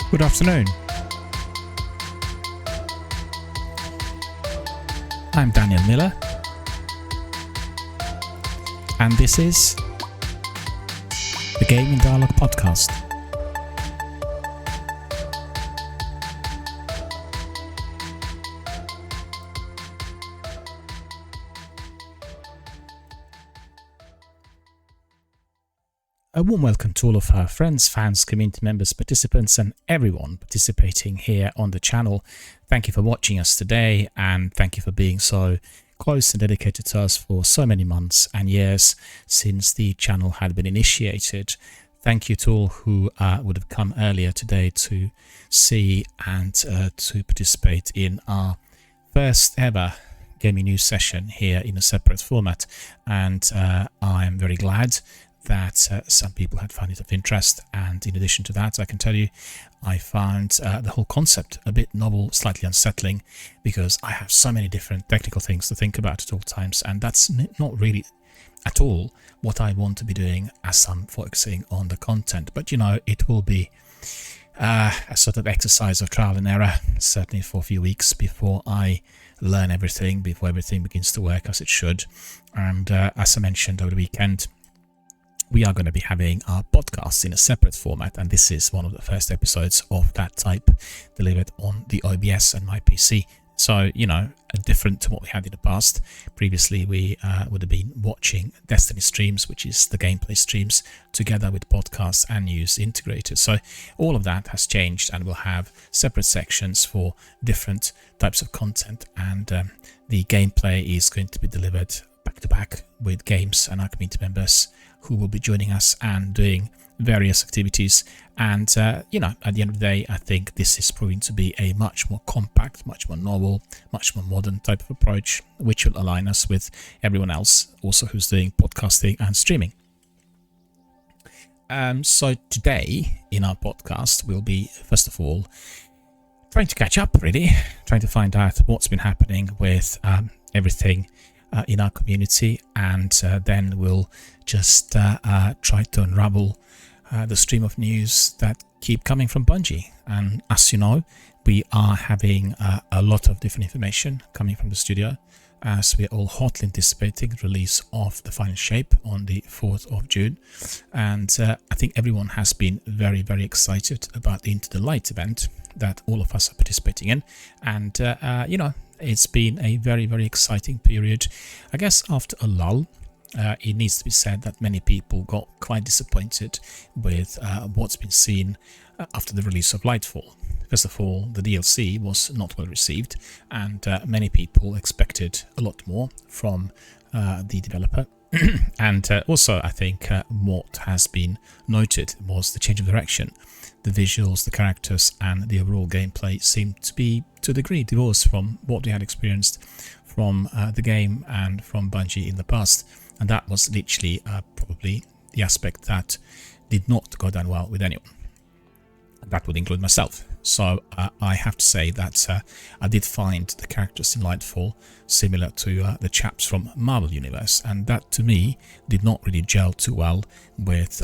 Good afternoon. I'm Daniel Miller, and this is the Gaming Dialogue Podcast. A warm welcome to all of our friends, fans, community members, participants, and everyone participating here on the channel. Thank you for watching us today, and thank you for being so close and dedicated to us for so many months and years since the channel had been initiated. Thank you to all who would have come earlier today to see and to participate in our first ever gaming news session here in a separate format. And I am very glad that some people had found it of interest, and in addition to that, I can tell you I found the whole concept a bit novel, slightly unsettling, because I have so many different technical things to think about at all times, and that's not really at all what I want to be doing as I'm focusing on the content. But you know, it will be a sort of exercise of trial and error, certainly for a few weeks before I learn everything, before everything begins to work as it should. And as I mentioned over the weekend, we are going to be having our podcast in a separate format, and this is one of the first episodes of that type delivered on the OBS and my PC. So, you know, different to what we had in the past. Previously, we would have been watching Destiny streams, which is the gameplay streams, together with podcasts and news integrated. So all of that has changed, and we'll have separate sections for different types of content, and the gameplay is going to be delivered back to back with games and our community members who will be joining us and doing various activities. And you know, at the end of the day, I think this is proving to be a much more compact, much more novel, much more modern type of approach, which will align us with everyone else also who's doing podcasting and streaming. So today in our podcast, we'll be, first of all, trying to catch up, really, trying to find out what's been happening with everything in our community, and then we'll just try to unravel the stream of news that keep coming from Bungie. And as you know, we are having a lot of different information coming from the studio, as we're all hotly anticipating the release of the final shape on the 4th of June. And I think everyone has been very, very excited about the Into the Light event that all of us are participating in. And you know, it's been a very, very exciting period. I guess after a lull, it needs to be said that many people got quite disappointed with what's been seen after the release of Lightfall. First of all, the DLC was not well received, and many people expected a lot more from the developer. And also, I think what has been noted was the change of direction. The visuals, the characters, and the overall gameplay seemed to be, to a degree, divorced from what we had experienced from the game and from Bungie in the past. And that was literally probably the aspect that did not go down well with anyone. And that would include myself. So I have to say that I did find the characters in Lightfall similar to the chaps from Marvel Universe, and that to me did not really gel too well with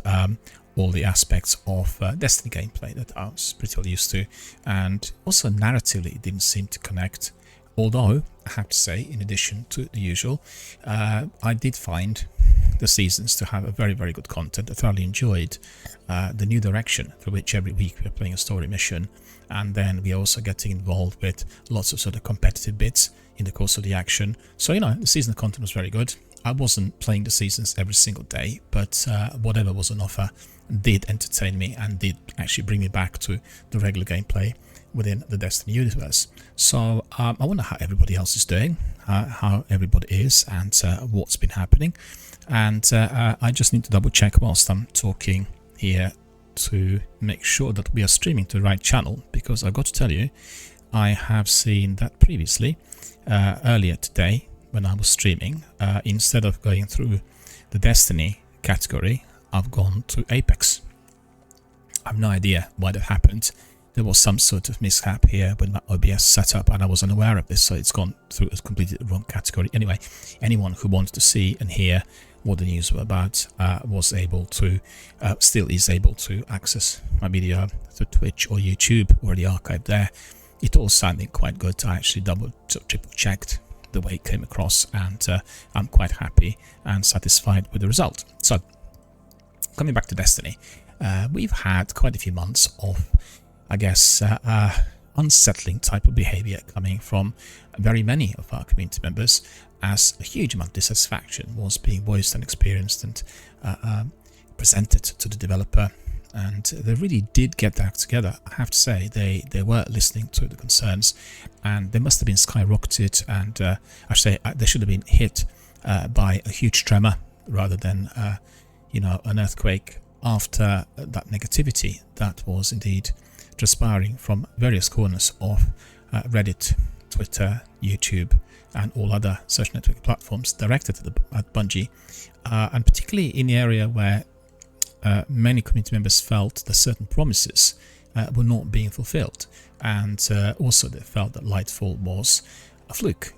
all the aspects of Destiny gameplay that I was pretty well used to, and also narratively it didn't seem to connect. Although I have to say, in addition to the usual, I did find the seasons to have a very, very good content. I thoroughly enjoyed the new direction for which every week we're playing a story mission, and then we're also getting involved with lots of sort of competitive bits in the course of the action. So, you know, the season content was very good. I wasn't playing the seasons every single day, but whatever was on offer did entertain me and did actually bring me back to the regular gameplay within the Destiny universe. So I wonder how everybody else is doing, how everybody is, and what's been happening. And I just need to double check whilst I'm talking here to make sure that we are streaming to the right channel, because I've got to tell you, I have seen that previously, earlier today when I was streaming, instead of going through the Destiny category, I've gone to Apex. I have no idea why that happened. There was some sort of mishap here with my OBS setup, and I was unaware of this, so it's gone through a completely wrong category. Anyway, anyone who wants to see and hear what the news were about, was able to, still is able to access my video through Twitch or YouTube, already archived there. It all sounded quite good. I actually triple checked the way it came across, and I'm quite happy and satisfied with the result. So, coming back to Destiny, we've had quite a few months of, I guess, unsettling type of behavior coming from very many of our community members, as a huge amount of dissatisfaction was being voiced and experienced and presented to the developer. And they really did get that together. I have to say, they were listening to the concerns, and they must have been skyrocketed, and I should say they should have been hit by a huge tremor rather than an earthquake after that negativity that was indeed transpiring from various corners of Reddit, Twitter, YouTube, and all other social network platforms directed at Bungie, and particularly in the area where many community members felt that certain promises were not being fulfilled, and also they felt that Lightfall was a fluke,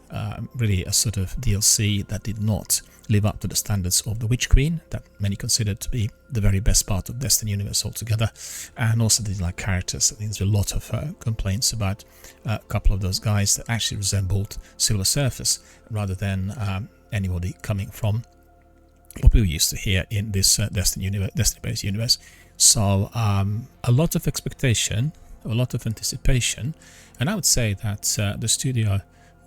really a sort of DLC that did not live up to the standards of the Witch Queen, that many considered to be the very best part of Destiny universe altogether, and also didn't like characters. I think there's a lot of complaints about a couple of those guys that actually resembled Silver Surfers rather than anybody coming from what we used to hear in this Destiny-based universe. So a lot of expectation, a lot of anticipation, and I would say that the studio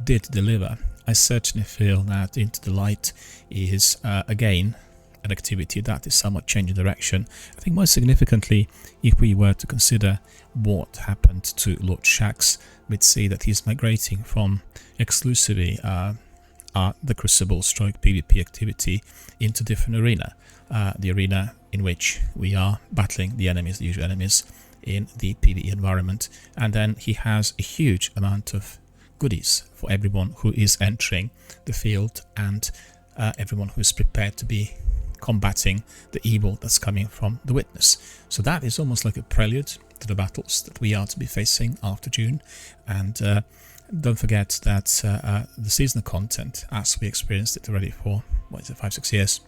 did deliver. I certainly feel that Into the Light is again an activity that is somewhat changing direction. I think most significantly, if we were to consider what happened to Lord Shaxx, we'd see that he's migrating from exclusively the Crucible stroke PvP activity into different arena, the arena in which we are battling the enemies, the usual enemies in the PvE environment, and then he has a huge amount of goodies for everyone who is entering the field and everyone who is prepared to be combating the evil that's coming from the Witness. So that is almost like a prelude to the battles that we are to be facing after June. And don't forget that the seasonal content, as we experienced it already for 5-6 years,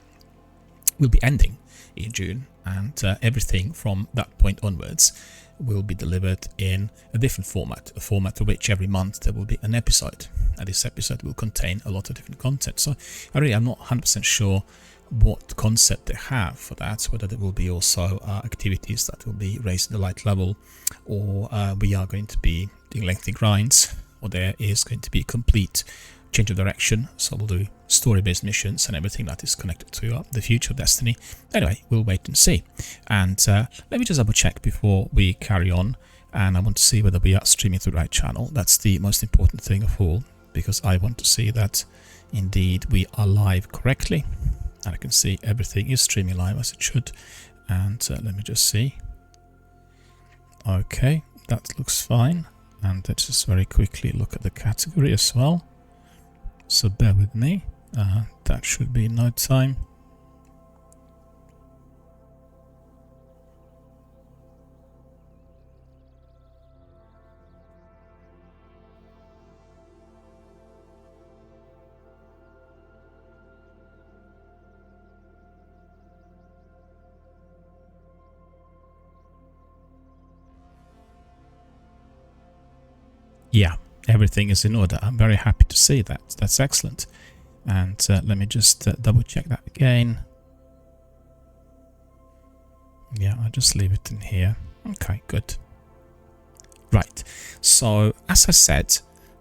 will be ending in June, and everything from that point onwards will be delivered in a different format, a format for which every month there will be an episode, and this episode will contain a lot of different content. So I'm not 100% sure what concept they have for that, whether there will be also activities that will be raised in the light level, or we are going to be doing lengthy grinds, or there is going to be a complete change of direction, so we'll do story-based missions and everything that is connected to the future of Destiny. Anyway, we'll wait and see. And let me just double check before we carry on, and I want to see whether we are streaming through the right channel. That's the most important thing of all, because I want to see that indeed we are live correctly, and I can see everything is streaming live as it should. And let me just see. Okay, that looks fine. And let's just very quickly look at the category as well. So bear with me, that should be no time. Yeah, everything is in order. I'm very happy to see that. That's excellent. And let me just double check that again. Yeah, I'll just leave it in here. Okay, good. Right. So, as I said,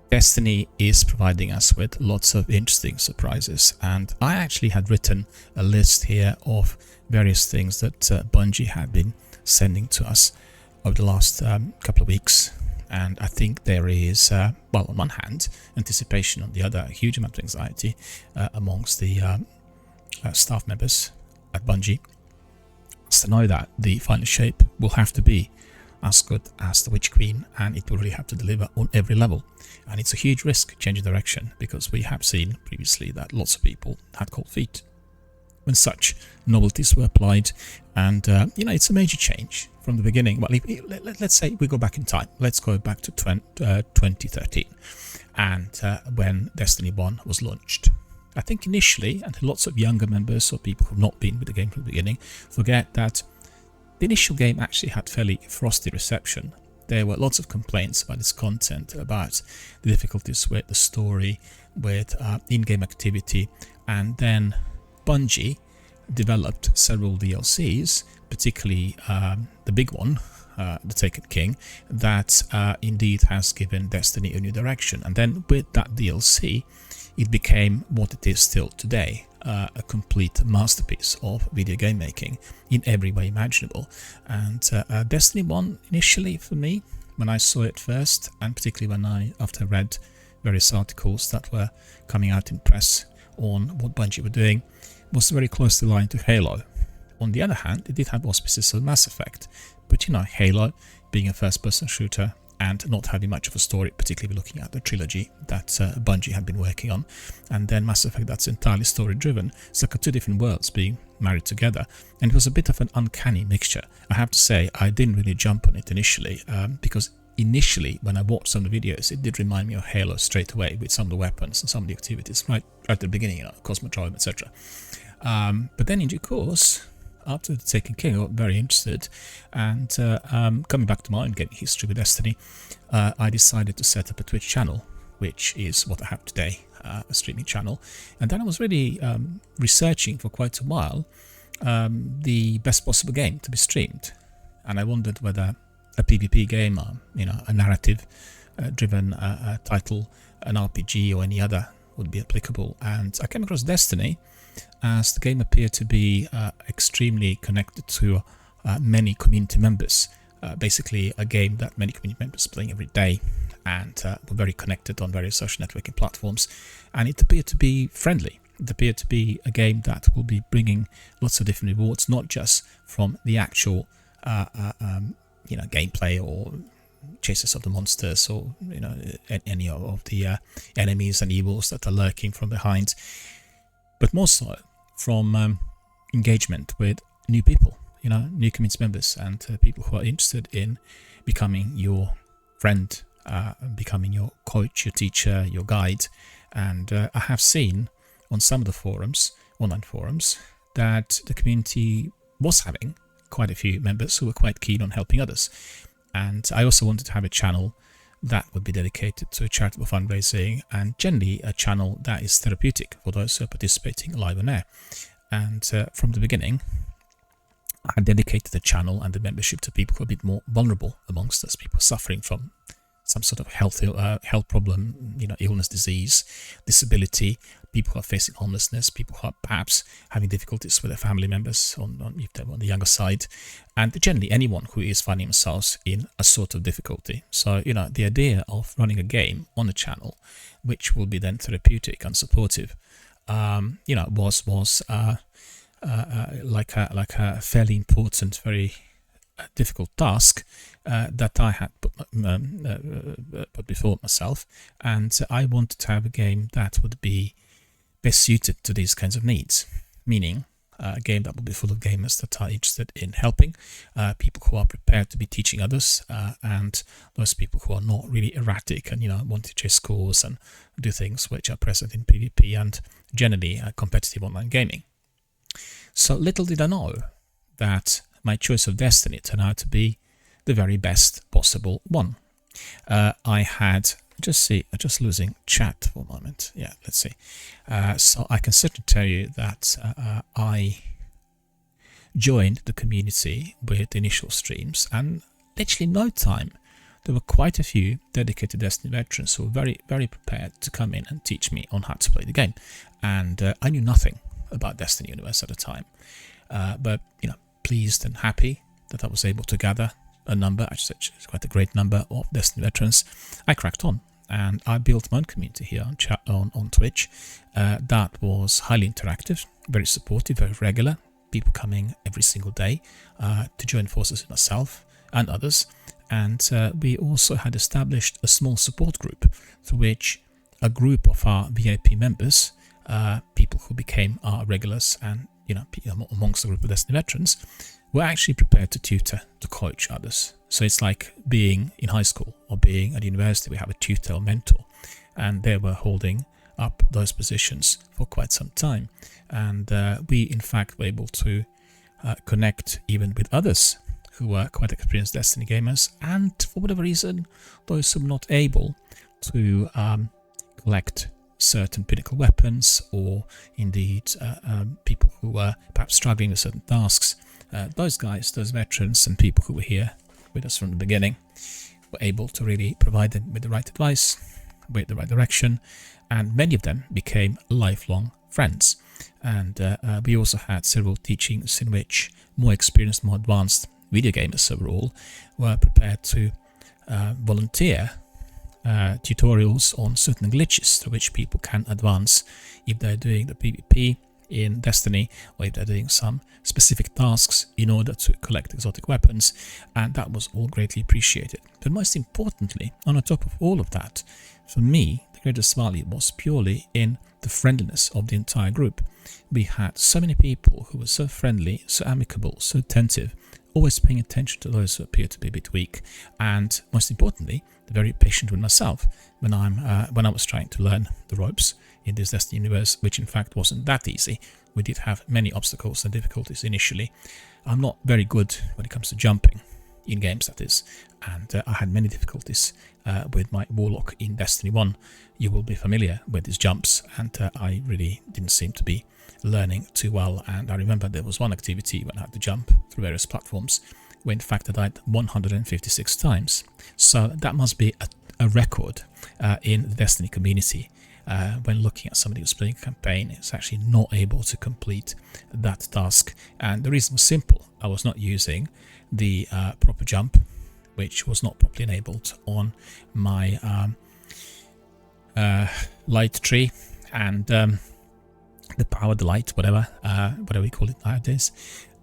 Destiny is providing us with lots of interesting surprises. And I actually had written a list here of various things that Bungie had been sending to us over the last couple of weeks. And I think there is, well, on one hand, anticipation, on the other, a huge amount of anxiety amongst the staff members at Bungie, to know that the final shape will have to be as good as the Witch Queen, and it will really have to deliver on every level. And it's a huge risk changing direction, because we have seen previously that lots of people had cold feet when such novelties were applied. And it's a major change from the beginning. Well, let's say we go back in time. Let's go back to 2013, and when Destiny 1 was launched. I think initially, and lots of younger members or people who've not been with the game from the beginning forget that the initial game actually had fairly frosty reception. There were lots of complaints about its content, about the difficulties with the story, with in-game activity, and then Bungie developed several DLCs, particularly the big one, The Taken King, that indeed has given Destiny a new direction. And then with that DLC, it became what it is still today, a complete masterpiece of video game making in every way imaginable. And Destiny 1 initially for me, when I saw it first, and particularly after I read various articles that were coming out in press on what Bungie were doing, was very closely aligned to Halo. On the other hand, it did have auspices of Mass Effect, but Halo being a first-person shooter and not having much of a story, particularly looking at the trilogy that Bungie had been working on, and then Mass Effect that's entirely story-driven. It's like two different worlds being married together, and it was a bit of an uncanny mixture. I have to say, I didn't really jump on it initially, because initially, when I watched some of the videos, it did remind me of Halo straight away with some of the weapons and some of the activities right at the beginning, Cosmodrome, etc. But then in due course, after The Taken King, I got very interested, and coming back to my own gaming history with Destiny, I decided to set up a Twitch channel, which is what I have today, a streaming channel. And then I was really researching for quite a while the best possible game to be streamed, and I wondered whether a PvP game, a narrative-driven title, an RPG or any other would be applicable. And I came across Destiny, as the game appeared to be extremely connected to many community members. Basically a game that many community members are playing every day, and were very connected on various social networking platforms. And it appeared to be friendly. It appeared to be a game that will be bringing lots of different rewards, not just from the actual gameplay or chases of the monsters, or any of the enemies and evils that are lurking from behind, but more so from engagement with new people, new community members, and people who are interested in becoming your friend, becoming your coach, your teacher, your guide. And I have seen on some of the forums, online forums, that the community was having quite a few members who were quite keen on helping others. And I also wanted to have a channel that would be dedicated to charitable fundraising, and generally a channel that is therapeutic for those who are participating live on air. And from the beginning, I had dedicated the channel and the membership to people who are a bit more vulnerable amongst us, people suffering from some sort of health problem, illness, disease, disability, people who are facing homelessness, people who are perhaps having difficulties with their family members if they're on the younger side, and generally anyone who is finding themselves in a sort of difficulty. So, the idea of running a game on the channel, which will be then therapeutic and supportive, was like a fairly important, very difficult task that I had put before myself, and I wanted to have a game that would be best suited to these kinds of needs, meaning a game that will be full of gamers that are interested in helping, people who are prepared to be teaching others, and those people who are not really erratic and want to chase scores and do things which are present in PvP and generally competitive online gaming. So little did I know that my choice of Destiny turned out to be the very best possible one. I had just losing chat for a moment. Yeah, let's see. So I can certainly tell you that I joined the community with the initial streams, and literally no time there were quite a few dedicated Destiny veterans who were very, very prepared to come in and teach me on how to play the game. And I knew nothing about Destiny Universe at the time, but pleased and happy that I was able to gather a number, actually it's quite a great number of Destiny veterans. I cracked on, and I built my own community here on Twitch that was highly interactive, very supportive, very regular, people coming every single day to join forces with myself and others. And we also had established a small support group through which a group of our VIP members, people who became our regulars and amongst the group of Destiny veterans, were actually prepared to tutor, to coach others. So it's like being in high school or being at university. We have a tutor or mentor, and they were holding up those positions for quite some time. And we, in fact, were able to connect even with others who were quite experienced Destiny gamers, and for whatever reason, those who were not able to collect certain pinnacle weapons, or indeed people who were perhaps struggling with certain tasks. Those guys, those veterans and people who were here with us from the beginning, were able to really provide them with the right advice, with the right direction, and many of them became lifelong friends. And we also had several teachings in which more experienced, more advanced video gamers overall were prepared to volunteer tutorials on certain glitches through which people can advance if they're doing the PvP in Destiny, or if they're doing some specific tasks in order to collect exotic weapons, and that was all greatly appreciated. But most importantly, on the top of all of that, for me, the greatest value was purely in the friendliness of the entire group. We had so many people who were so friendly, so amicable, so attentive, always paying attention to those who appear to be a bit weak, and most importantly, very patient with myself when I was trying to learn the ropes in this Destiny universe, which in fact wasn't that easy. We did have many obstacles and difficulties initially. I'm not very good when it comes to jumping in games, that is, and I had many difficulties with my Warlock in Destiny 1. You will be familiar with his jumps, and I really didn't seem to be learning too well. And I remember there was one activity when I had to jump through various platforms where in fact I died 156 times. So that must be a record in the Destiny community. When looking at somebody who's playing a campaign, is actually not able to complete that task. And the reason was simple. I was not using the proper jump, which was not properly enabled on my light tree, and the power, the light, whatever we call it nowadays.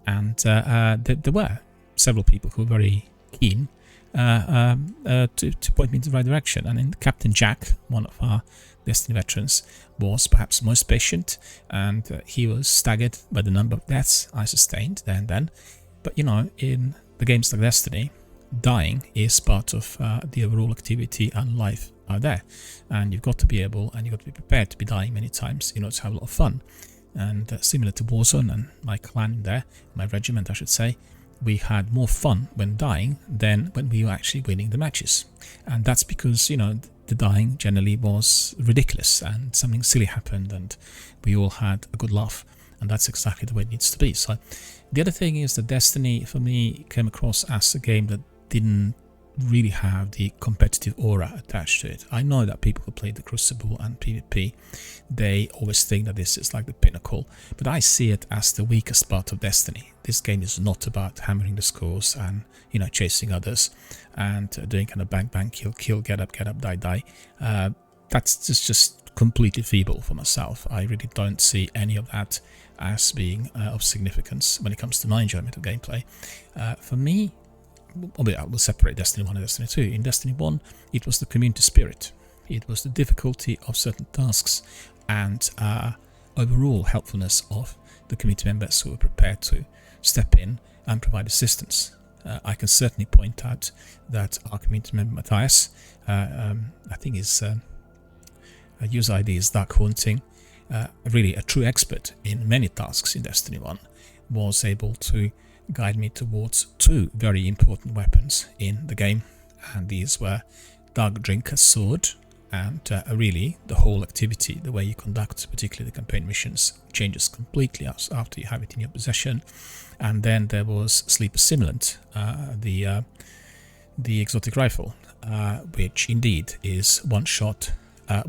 And there were several people who were very keen to point me in the right direction. And then Captain Jack, one of our Destiny veterans, was perhaps most patient, and he was staggered by the number of deaths I sustained there and then. But you know, in the games like Destiny, dying is part of the overall activity and life out there, and you've got to be able, and you've got to be prepared to be dying many times in order to have a lot of fun. And similar to Warzone and my clan in there, my regiment I should say, we had more fun when dying than when we were actually winning the matches. And that's because, you know, the dying generally was ridiculous and something silly happened and we all had a good laugh, and that's exactly the way it needs to be. So the other thing is that Destiny for me came across as a game that didn't really have the competitive aura attached to it. I know that people who play the Crucible and PvP, they always think that this is like the pinnacle, but I see it as the weakest part of Destiny. This game is not about hammering the scores and, you know, chasing others and doing kind of bang bang kill kill, get up die die. That's just completely feeble for myself. I really don't see any of that as being of significance when it comes to my enjoyment of gameplay. For me, I will separate Destiny 1 and Destiny 2. In Destiny 1, it was the community spirit. It was the difficulty of certain tasks and overall helpfulness of the community members who were prepared to step in and provide assistance. I can certainly point out that our community member Matthias, I think his user ID is Dark Haunting, really a true expert in many tasks in Destiny 1, was able to guide me towards two very important weapons in the game, and these were Dark Drinker's Sword, and really the whole activity, the way you conduct particularly the campaign missions, changes completely after you have it in your possession. And then there was Sleeper Simulant, the exotic rifle, which indeed is one shot,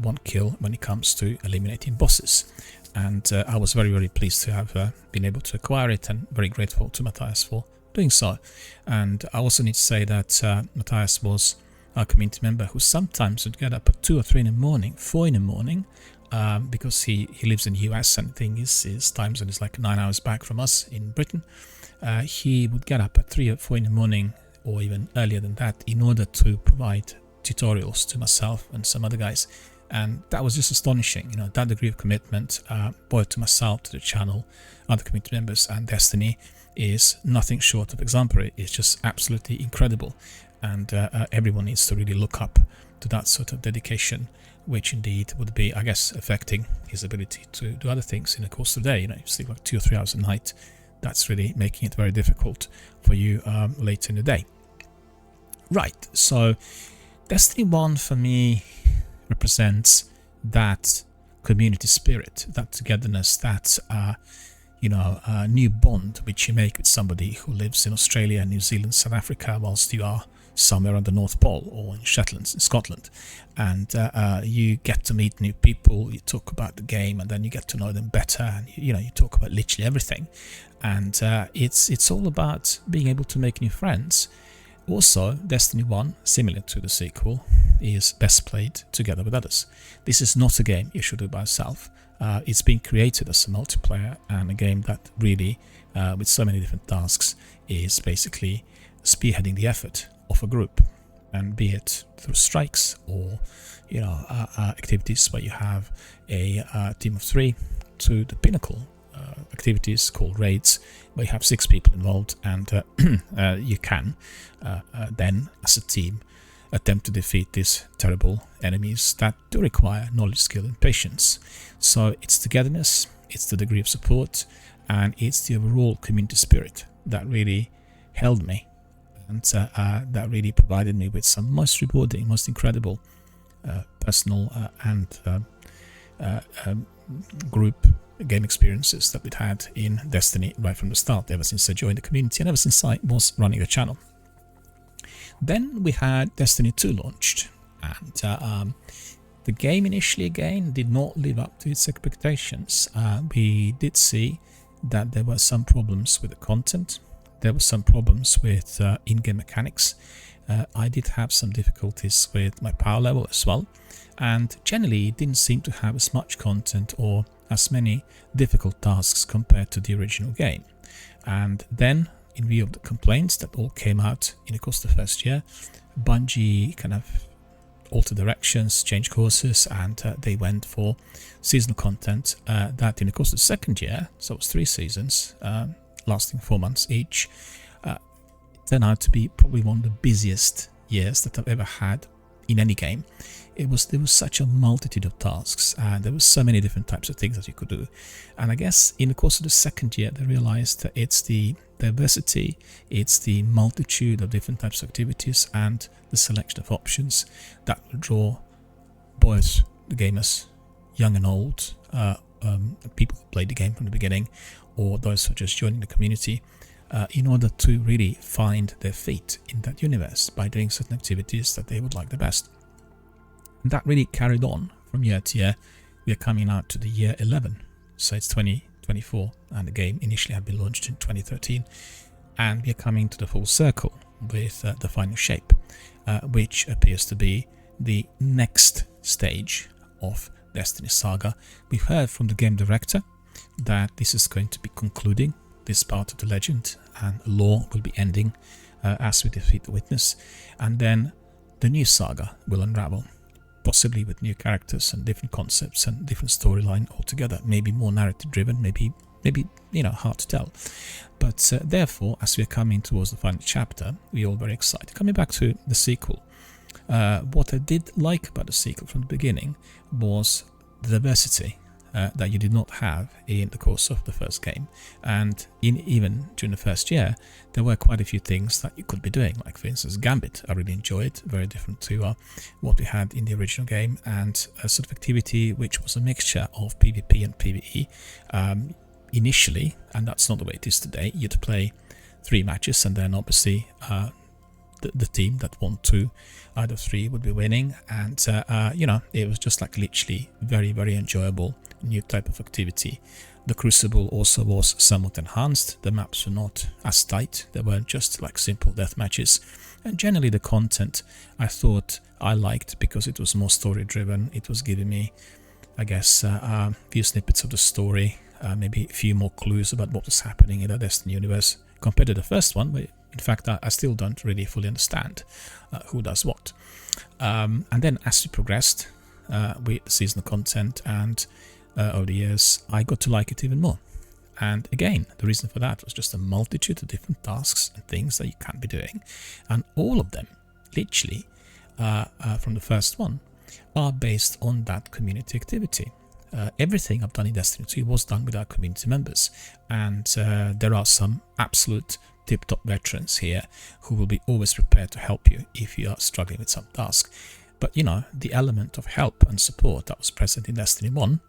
one kill when it comes to eliminating bosses. And I was very, very pleased to have been able to acquire it, and very grateful to Matthias for doing so. And I also need to say that Matthias was a community member who sometimes would get up at 2 or 3 in the morning, 4 in the morning, because he lives in the US, and the thing is his time zone is like 9 hours back from us in Britain. He would get up at 3 or 4 in the morning, or even earlier than that, in order to provide tutorials to myself and some other guys. And that was just astonishing, you know, that degree of commitment, both to myself, to the channel, other community members, and Destiny is nothing short of exemplary. It's just absolutely incredible, and everyone needs to really look up to that sort of dedication which indeed would be, I guess, affecting his ability to do other things in the course of the day. You sleep like 2 or 3 hours a night. That's really making it very difficult for you later in the day. Right, so Destiny 1 for me represents that community spirit, that togetherness, that new bond which you make with somebody who lives in Australia, New Zealand, South Africa, whilst you are somewhere on the North Pole or in Shetland, in Scotland, and you get to meet new people. You talk about the game, and then you get to know them better, and you talk about literally everything. And it's all about being able to make new friends. Also, Destiny 1, similar to the sequel, is best played together with others. This is not a game you should do by yourself. It's been created as a multiplayer, and a game that really, with so many different tasks, is basically spearheading the effort of a group, and be it through strikes or activities where you have a team of 3, to the pinnacle activities called raids, where you have 6 people involved, and you can then, as a team, attempt to defeat these terrible enemies that do require knowledge, skill, and patience. So it's togetherness, it's the degree of support, and it's the overall community spirit that really held me, and that really provided me with some most rewarding, most incredible personal and group game experiences that we'd had in Destiny right from the start, ever since I joined the community and ever since I was running the channel. Then we had Destiny 2 launched, and the game initially again did not live up to its expectations. We did see that there were some problems with the content, there were some problems with in-game mechanics. I did have some difficulties with my power level as well, and generally it didn't seem to have as much content or as many difficult tasks compared to the original game. And then, in view of the complaints that all came out in the course of the first year, Bungie kind of altered directions, changed courses, and they went for seasonal content that in the course of the second year, so it was 3 seasons, lasting 4 months each, turned out to be probably one of the busiest years that I've ever had in any game. There was such a multitude of tasks, and there was so many different types of things that you could do. And I guess in the course of the second year, they realized that it's the diversity, it's the multitude of different types of activities, and the selection of options that will draw both the gamers, young and old, people who played the game from the beginning, or those who are just joining the community, in order to really find their feet in that universe by doing certain activities that they would like the best. And that really carried on from year to year. We are coming out to the year 11, so it's 2024, and the game initially had been launched in 2013, and we are coming to the full circle with the final shape, which appears to be the next stage of Destiny Saga. We've heard from the game director that this is going to be concluding this part of the legend, and lore will be ending as we defeat the Witness, and then the new saga will unravel, possibly with new characters and different concepts and different storyline altogether, maybe more narrative driven, maybe hard to tell. But therefore, as we're coming towards the final chapter, we're all very excited. Coming back to the sequel, what I did like about the sequel from the beginning was the diversity that you did not have in the course of the first game, and even during the first year there were quite a few things that you could be doing, like for instance Gambit. I really enjoyed, very different to what we had in the original game, and a sort of activity which was a mixture of PvP and PvE initially, and that's not the way it is today. You'd play 3 matches, and then obviously the team that won 2 out of 3 would be winning, and it was just like literally very, very enjoyable new type of activity. The Crucible also was somewhat enhanced. The maps were not as tight, they weren't just like simple death matches, and generally the content I thought I liked because it was more story driven. It was giving me, I guess, a few snippets of the story, maybe a few more clues about what was happening in the Destiny universe compared to the first one, but in fact I still don't really fully understand who does what. And then as we progressed with the seasonal content and over the years, I got to like it even more. And again, the reason for that was just a multitude of different tasks and things that you can be doing, and all of them literally from the first one are based on that community activity. Everything I've done in Destiny 2 was done with our community members, and there are some absolute tip-top veterans here who will be always prepared to help you if you are struggling with some task. But the element of help and support that was present in Destiny 1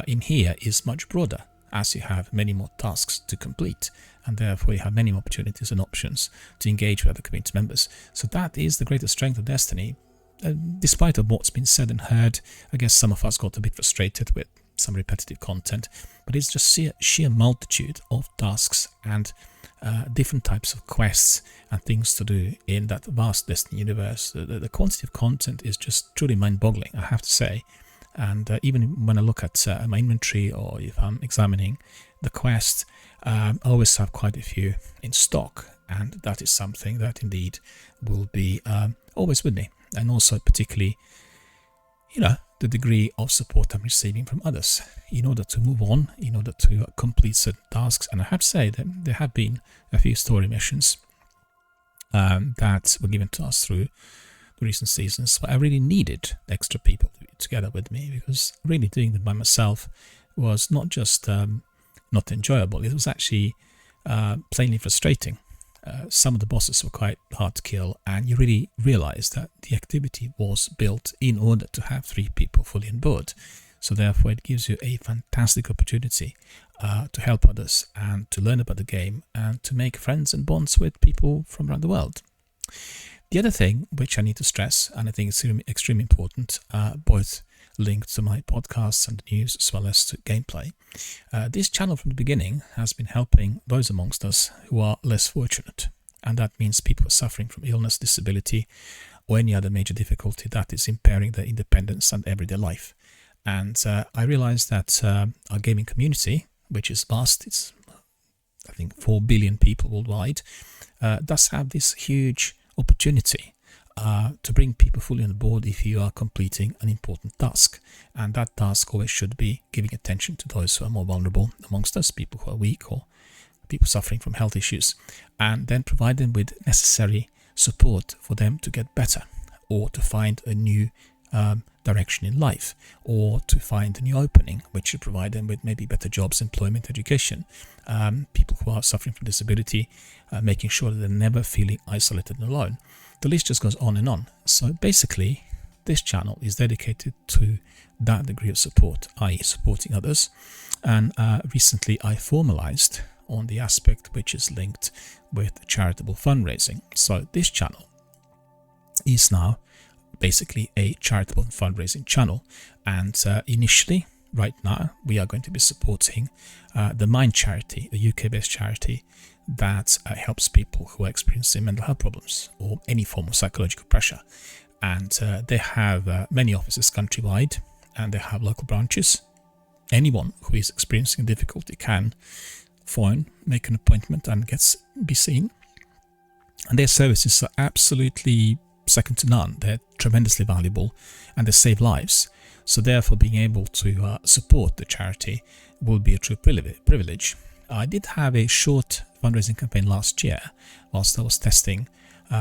in here is much broader, as you have many more tasks to complete, and therefore you have many more opportunities and options to engage with other community members. So that is the greatest strength of Destiny. Despite of what's been said and heard, I guess some of us got a bit frustrated with some repetitive content, but it's just sheer multitude of tasks and different types of quests and things to do in that vast Destiny universe. The quantity of content is just truly mind-boggling, I have to say. And even when I look at my inventory, or if I'm examining the quest, I always have quite a few in stock, and that is something that indeed will be always with me. And also particularly, the degree of support I'm receiving from others in order to move on, in order to complete certain tasks. And I have to say that there have been a few story missions that were given to us through the recent seasons where I really needed extra people to be together with me, because really doing them by myself was not just not enjoyable, it was actually plainly frustrating. Some of the bosses were quite hard to kill, and you really realize that the activity was built in order to have 3 people fully on board. So therefore it gives you a fantastic opportunity to help others and to learn about the game and to make friends and bonds with people from around the world. The other thing which I need to stress, and I think it's extremely important, both linked to my podcasts and the news as well as to gameplay, this channel from the beginning has been helping those amongst us who are less fortunate. And that means people are suffering from illness, disability, or any other major difficulty that is impairing their independence and everyday life. And I realized that our gaming community, which is vast, it's I think 4 billion people worldwide, does have this huge opportunity to bring people fully on board if you are completing an important task. And that task always should be giving attention to those who are more vulnerable amongst us, people who are weak or people suffering from health issues, and then provide them with necessary support for them to get better, or to find a new direction in life, or to find a new opening which should provide them with maybe better jobs, employment, education. People who are suffering from disability, making sure that they're never feeling isolated and alone. The list just goes on and on. So basically this channel is dedicated to that degree of support, i.e. supporting others. And recently I formalized on the aspect which is linked with charitable fundraising. So this channel is now basically a charitable fundraising channel, and initially, right now, we are going to be supporting the Mind charity, the UK-based charity that helps people who are experiencing mental health problems or any form of psychological pressure. And they have many offices countrywide, and they have local branches. Anyone who is experiencing difficulty can phone, make an appointment, and be seen. And their services are absolutely second to none. They're tremendously valuable, and they save lives. So therefore, being able to support the charity will be a true privilege. I did have a short fundraising campaign last year whilst I was testing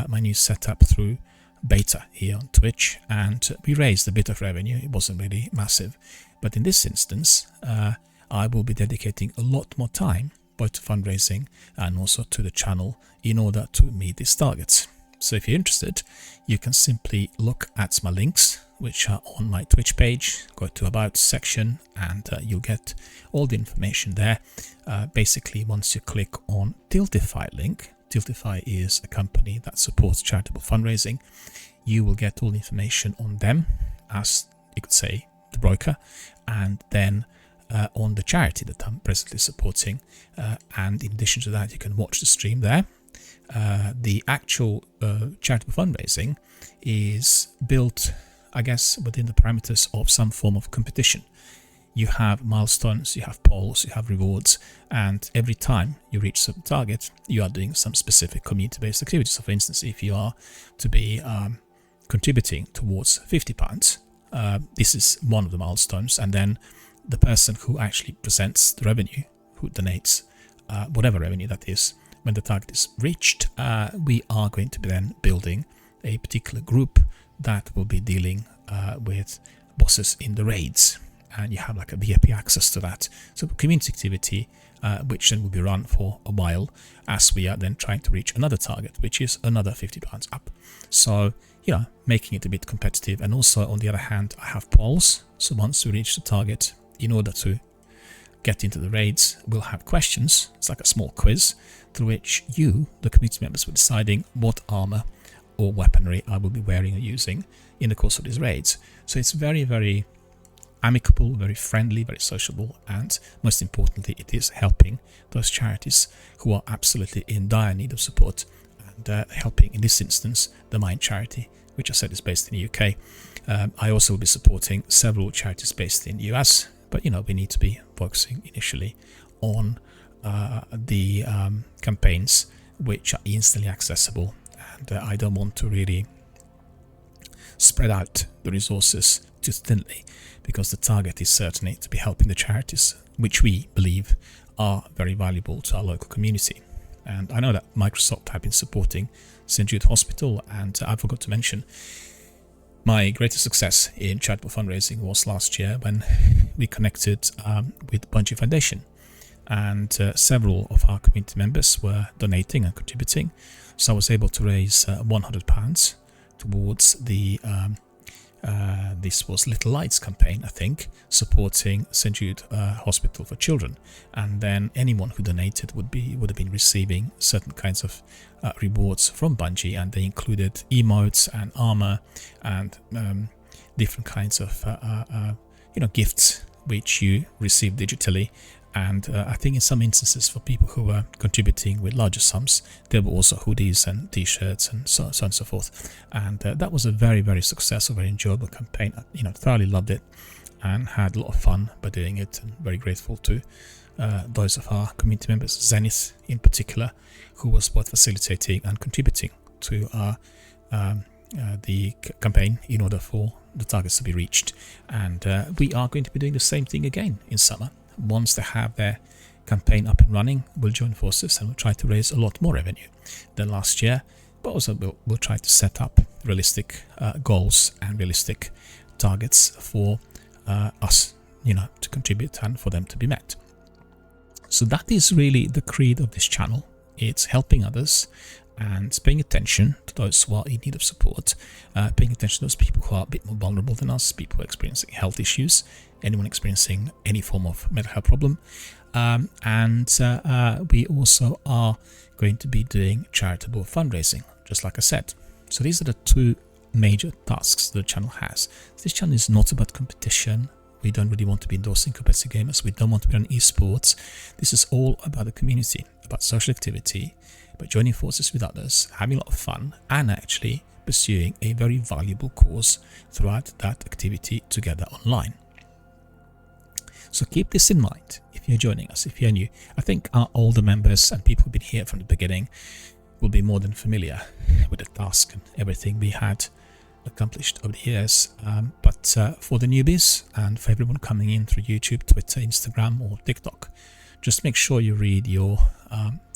my new setup through beta here on Twitch, and we raised a bit of revenue. It wasn't really massive, but in this instance I will be dedicating a lot more time both to fundraising and also to the channel in order to meet these targets. So if you're interested, you can simply look at my links, which are on my Twitch page. Go to About section, and you'll get all the information there. Basically, once you click on Tiltify link, Tiltify is a company that supports charitable fundraising. You will get all the information on them, as you could say, the broker, and then on the charity that I'm presently supporting. And in addition to that, you can watch the stream there. The actual charitable fundraising is built, I guess, within the parameters of some form of competition. You have milestones, you have polls, you have rewards, and every time you reach a certain target, you are doing some specific community-based activities. So for instance, if you are to be contributing towards £50, this is one of the milestones, and then the person who actually presents the revenue, who donates whatever revenue that is, when the target is reached, we are going to be then building a particular group that will be dealing with bosses in the raids, and you have like a VIP access to that. So community activity, which then will be run for a while as we are then trying to reach another target, which is another £50 up. So, making it a bit competitive. And also on the other hand, I have polls. So once we reach the target, in order to get into the raids, we'll have questions. It's like a small quiz through which you, the community members, will be deciding what armor or weaponry I will be wearing or using in the course of these raids. So it's very, very amicable, very friendly, very sociable, and most importantly, it is helping those charities who are absolutely in dire need of support, and helping, in this instance, the Mind charity, which I said is based in the UK. I also will be supporting several charities based in the US, but we need to be focusing initially on the campaigns which are instantly accessible, and I don't want to really spread out the resources too thinly, because the target is certainly to be helping the charities which we believe are very valuable to our local community. And I know that Microsoft have been supporting St. Jude Hospital, and I forgot to mention my greatest success in charitable fundraising was last year when we connected with Bungie Foundation, and several of our community members were donating and contributing. So I was able to raise £100 towards the this was Little Lights campaign, I think, supporting St. Jude Hospital for Children. And then anyone who donated would have been receiving certain kinds of rewards from Bungie, and they included emotes and armor and different kinds of gifts which you receive digitally. And I think in some instances, for people who were contributing with larger sums, there were also hoodies and t-shirts and so on and so forth. And that was a very, very successful, very enjoyable campaign. Thoroughly loved it and had a lot of fun by doing it, and very grateful to those of our community members, Zenith in particular, who was both facilitating and contributing to the campaign in order for the targets to be reached. And we are going to be doing the same thing again in summer. Once they have their campaign up and running, we'll join forces and we'll try to raise a lot more revenue than last year, but also we'll try to set up realistic goals and realistic targets for us, to contribute and for them to be met. So that is really the creed of this channel. It's helping others and paying attention to those who are in need of support, paying attention to those people who are a bit more vulnerable than us, people who are experiencing health issues, anyone experiencing any form of mental health problem. And we also are going to be doing charitable fundraising, just like I said. So these are the two major tasks the channel has. This channel is not about competition. We don't really want to be endorsing competitive gamers. We don't want to be on esports. This is all about the community, about social activity, about joining forces with others, having a lot of fun, and actually pursuing a very valuable cause throughout that activity together online. So keep this in mind if you're joining us, if you're new. I think our older members and people who've been here from the beginning will be more than familiar with the task and everything we had accomplished over the years. But for the newbies and for everyone coming in through YouTube, Twitter, Instagram or TikTok, just make sure you read your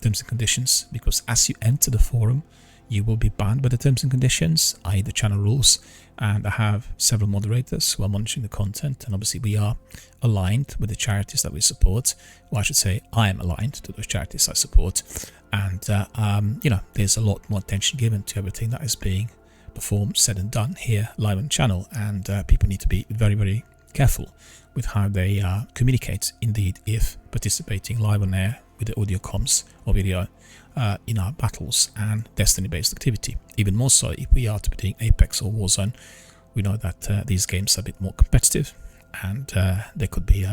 terms and conditions, because as you enter the forum, you will be bound by the terms and conditions, i.e. the channel rules. And I have several moderators who are monitoring the content, and obviously we are aligned with the charities that we support. Well, I should say I am aligned to those charities I support. And, there's a lot more attention given to everything that is being performed, said and done here live on channel. And people need to be very, very careful with how they communicate, indeed, if participating live on air with the audio comms or video in our battles and Destiny-based activity. Even more so if we are to be doing Apex or Warzone. We know that these games are a bit more competitive, and there could be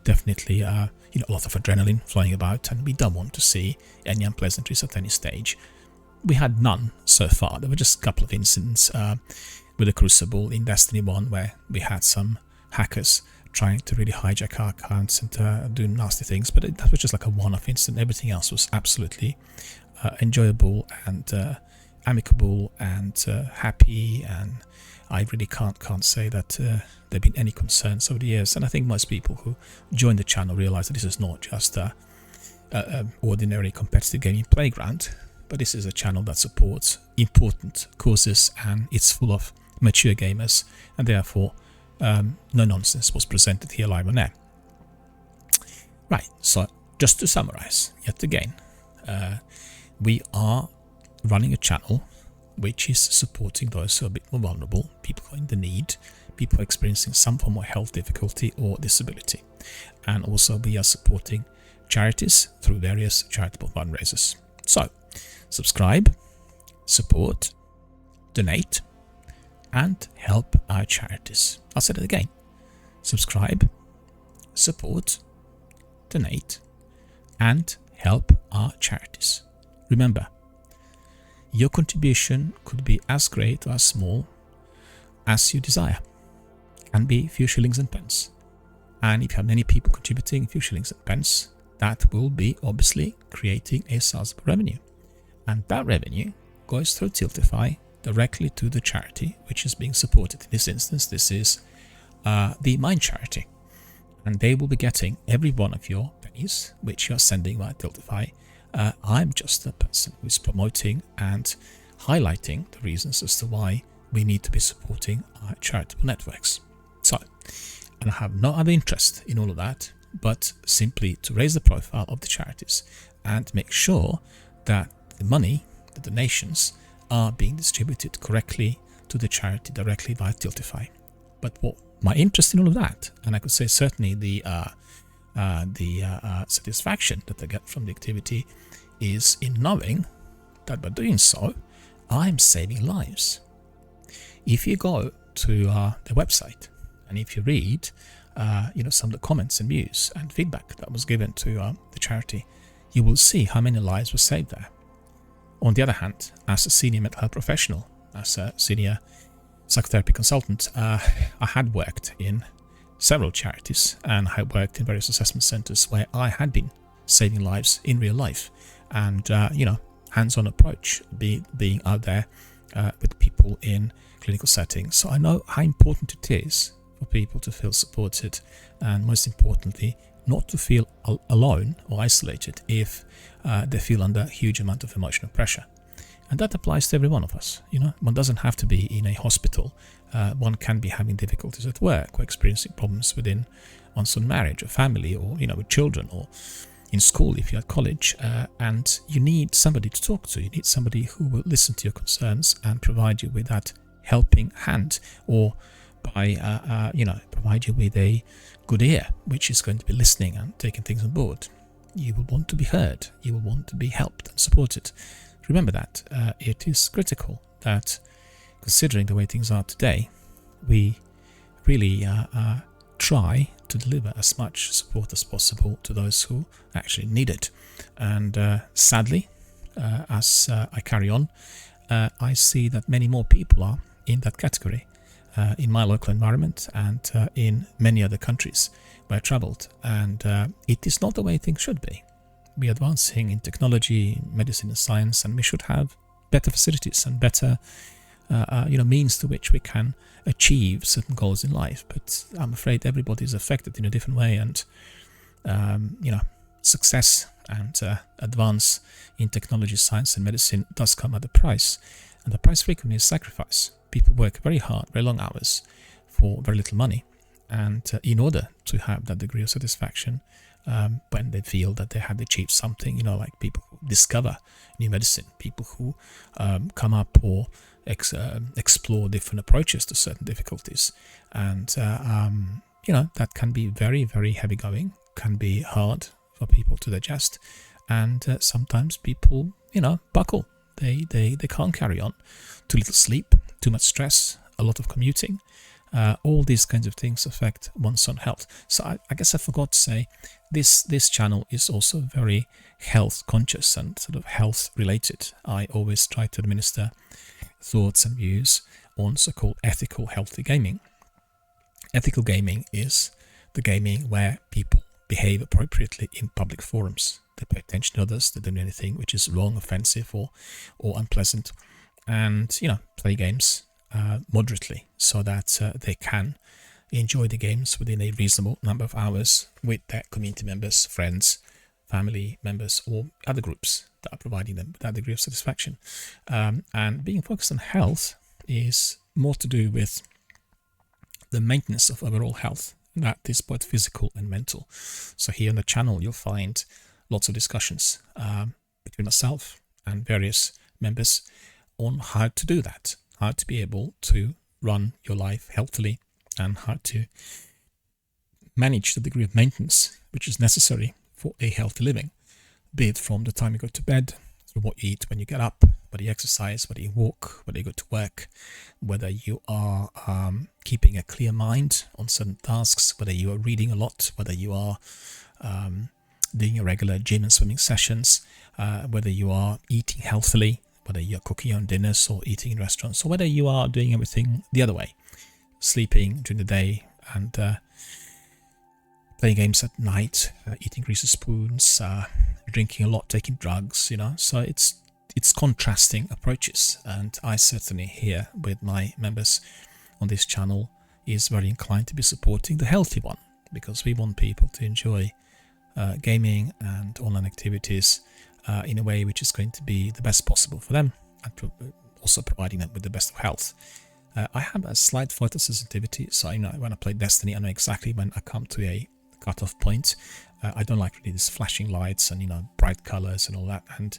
definitely a lot of adrenaline flying about, and we don't want to see any unpleasantries at any stage. We had none so far. There were just a couple of incidents with the Crucible in Destiny 1 where we had some hackers trying to really hijack our accounts and do nasty things, but that was just like a one-off incident. Everything else was absolutely enjoyable and amicable and happy, and I really can't say that there have been any concerns over the years. And I think most people who join the channel realize that this is not just a ordinary competitive gaming playground, but this is a channel that supports important causes, and it's full of mature gamers, and therefore no nonsense was presented here live on air. Right, so just to summarize, yet again, we are running a channel which is supporting those who are a bit more vulnerable, people who are in the need, people experiencing some form of health difficulty or disability. And also we are supporting charities through various charitable fundraisers. So, subscribe, support, donate, and help our charities. I'll say that again. Subscribe, support, donate, and help our charities. Remember, your contribution could be as great or as small as you desire. It can be a few shillings and pence. And if you have many people contributing a few shillings and pence, that will be obviously creating a sizable revenue. And that revenue goes through Tiltify directly to the charity which is being supported. In this instance, this is the Mind Charity. And they will be getting every one of your pennies which you are sending via Tiltify. I'm just a person who is promoting and highlighting the reasons as to why we need to be supporting our charitable networks. So, and I have no other interest in all of that, but simply to raise the profile of the charities and make sure that the money, the donations, are being distributed correctly to the charity directly via Tiltify. But what my interest in all of that, and I could say certainly the satisfaction that I get from the activity, is in knowing that by doing so, I'm saving lives. If you go to the website and if you read, some of the comments and views and feedback that was given to the charity, you will see how many lives were saved there. On the other hand, as a senior mental health professional, as a senior psychotherapy consultant, I had worked in several charities and I had worked in various assessment centres where I had been saving lives in real life, and hands-on approach, being out there with people in clinical settings. So I know how important it is for people to feel supported, and most importantly, not to feel alone or isolated if they feel under a huge amount of emotional pressure. And that applies to every one of us. One doesn't have to be in a hospital. One can be having difficulties at work or experiencing problems within one's own marriage or family, or with children, or in school if you're at college, and you need somebody to talk to. You need somebody who will listen to your concerns and provide you with that helping hand, or by provide you with a good ear which is going to be listening and taking things on board. You will want to be heard. You will want to be helped and supported. Remember that it is critical that, considering the way things are today, we really try to deliver as much support as possible to those who actually need it. And sadly, as I carry on, I see that many more people are in that category in my local environment and in many other countries where I travelled. And it is not the way things should be. We are advancing in technology, medicine and science, and we should have better facilities and better means to which we can achieve certain goals in life. But I'm afraid everybody is affected in a different way, and success and advance in technology, science and medicine does come at a price, and the price frequently is sacrifice. People work very hard, very long hours for very little money, and in order to have that degree of satisfaction when they feel that they have achieved something, like people who discover new medicine, people who come up or explore different approaches to certain difficulties. And that can be very, very heavy going, can be hard for people to digest, and sometimes people buckle. They can't carry on. Too little sleep, too much stress, a lot of commuting, all these kinds of things affect one's own health. So I guess I forgot to say, this channel is also very health conscious and sort of health related. I always try to administer thoughts and views on so-called ethical healthy gaming. Ethical gaming is the gaming where people behave appropriately in public forums. They pay attention to others, they don't do anything which is wrong, offensive or unpleasant, and play games moderately so that they can enjoy the games within a reasonable number of hours with their community members, friends, family members, or other groups that are providing them with that degree of satisfaction. And being focused on health is more to do with the maintenance of overall health. That is both physical and mental. So here on the channel, you'll find lots of discussions between myself and various members on how to do that, how to be able to run your life healthily, and how to manage the degree of maintenance which is necessary for a healthy living, be it from the time you go to bed, through what you eat when you get up, whether you exercise, whether you walk, whether you go to work, whether you are keeping a clear mind on certain tasks, whether you are reading a lot, whether you are doing your regular gym and swimming sessions, whether you are eating healthily, whether you're cooking your own dinners or eating in restaurants, or whether you are doing everything the other way, sleeping during the day and playing games at night, eating greasy spoons, drinking a lot, taking drugs, So it's contrasting approaches, and I certainly here with my members on this channel is very inclined to be supporting the healthy one, because we want people to enjoy gaming and online activities in a way which is going to be the best possible for them, and also providing them with the best of health. I have a slight photosensitivity, so when I play Destiny, I know exactly when I come to a cut-off point. I don't like really these flashing lights and bright colors and all that. And